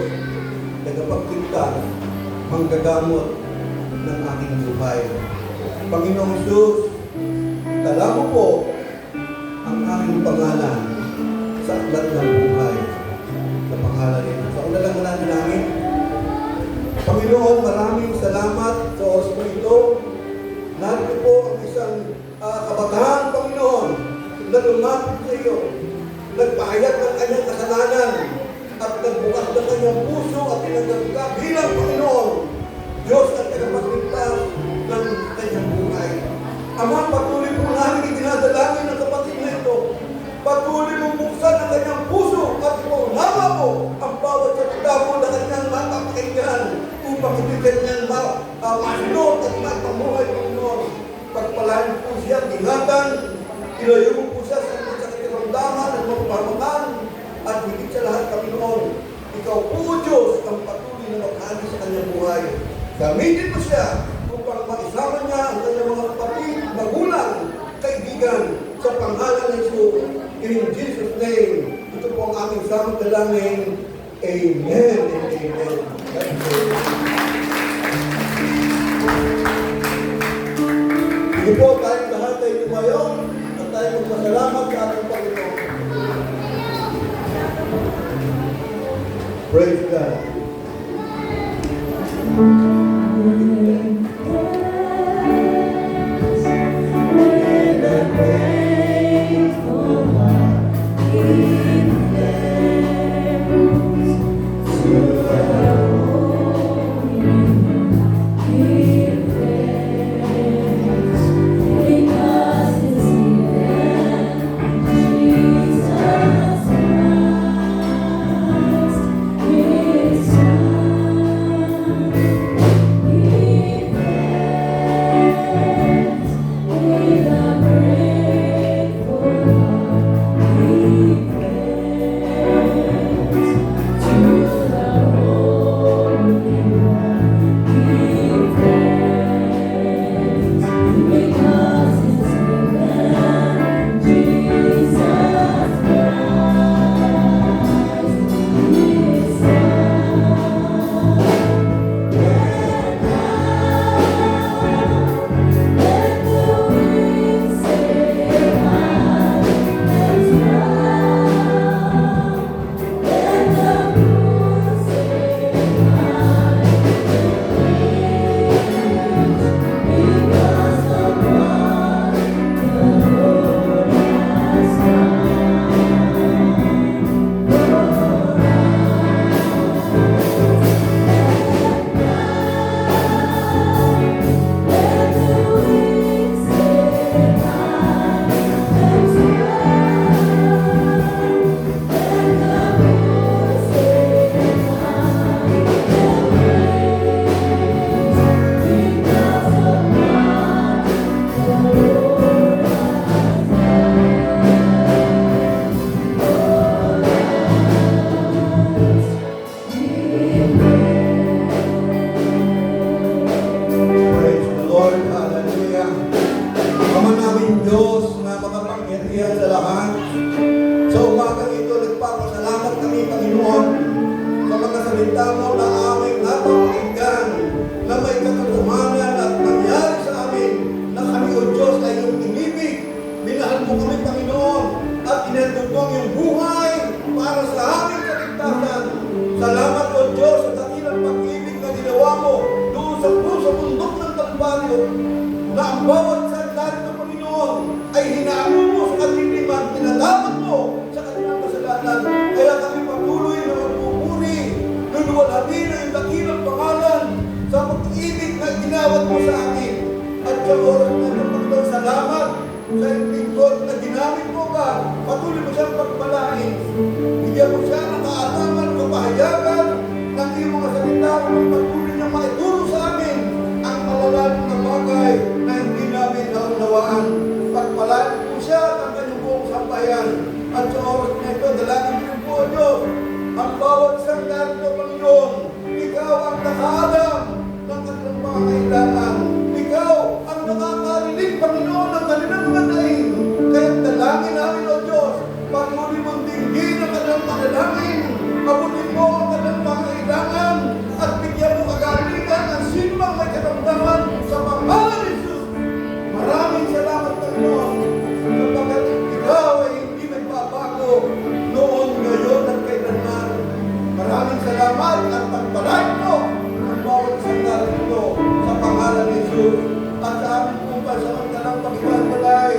tagapagligtas, manggagamot ng aking buhay. Panginoong Diyos, tala mo po ang aking pangalan sa aklat ng buhay. Sa pangalan nito. Sa una lang natin namin. Panginoon, maraming salamat sa oras mo ito. Narito po ang isang kabataan, Panginoon, na lumapit sa iyo. Nagpahayag ng kanyang kasalanan at nagbukas ng kanyang puso at tinanggap ka bilang Panginoon, Diyos at tagapagligtas ng kanyang buhay. Ama, patuloy po namin itinadalangin ng kapatid na ito. Patuloy mong buksan ang kanyang puso at ipaunama mo ang bawat salita mo na kanyang mapapakinggan upang hindi kanyang masunod at mapamuhay, Panginoon. Pagpalain po siya, ingatan, ilayo mo po siya sa sakit ng ramdaman at mapapamakan at higit sa lahat, Panginoon. Ikaw po, Diyos, ang patuloy na maghali sa kanyang buhay. Gamitin mo siya upang maisama niya ang kanyang mga kapatid, magulang, kaibigan, sa pangalan ng Jesus. In Jesus' name, ito po ang aming samang dalangin. Amen and amen. Sige po, tayong lahat ay tumayo at tayo magpasalamat sa ating Panginoon. Praise God. luluwalhatin ang iyong dakilang pangalan sa pag-ibig na ginawat mo sa akin. At sa oras na ito, Panginoon, salamat sa iyong lingkod na ginamit mo ka. Patuloy mo siyang pagpalain. Bigyan mo siya ng kaalaman, kapahayagan ng iyong mga salita upang patuloy na maituro sa amin ang malalalim na bagay na hindi namin naunawaan. Pagpalain mo siya at ang kanyang buong sambayan. At sa oras na ito, dalangin din po, Diyos, ang bawat isang narito, Panginoon, ikaw ang nakaalam ng kanilang mga kailangan. Ikaw ang nakakarinig, Panginoon, ng kanilang mga daing. Kaya dalangin namin, O Diyos, patuloy mong dinggin ang kanilang panalangin. Abutin mo ang kanilang mga kailangan at bigyan mo kagalingan ang sino mang may karamdaman sa pangalan ni Jesus. Maraming salamat, Panginoon, sapagkat ikaw ay hindi magbabago noon, ngayon at kailanman. Maraming salamat at pagpalain mo ang bawat isang narito sa pangalan ni Jesus. At sa amin kong pansamantalang paghiwalay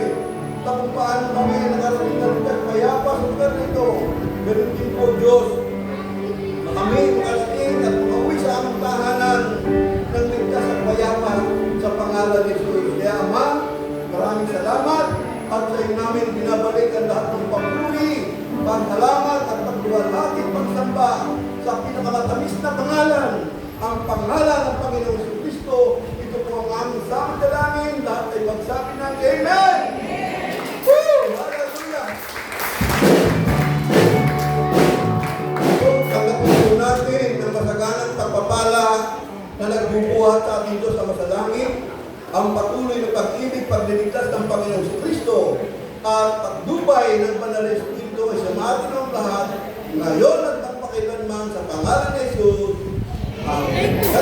na kung paano kami nakarating na rin at payapa sa lugar nito. Ganun din po, Diyos, na kami makarating at makauwi sa aming tahanan ng ligtas at payapa sa pangalan ni Jesus. Kaya Ama, maraming salamat at sa iyo namin binabalik ang lahat ng papuri, pagkalamat at pagluwalhati, pagsamba sa pinakamatamis na pangalan, ang pangalan ng Panginoong Jesucristo. Ito po ang aming samang dalangin. Lahat ay magsabi ng Amen! Woo! Hallelujah! So, tanggapin po natin ang masaganang pagpapala na nagbubuhat sa ating Diyos sa masalangit, ang patuloy na pag-ibig, pagliligtas ng Panginoong Jesucristo, at pagdubay ng Banal na Espiritu ay samatin ng lahat, ngayon at magpakailanman sa pangalan ni Jesus. Amen.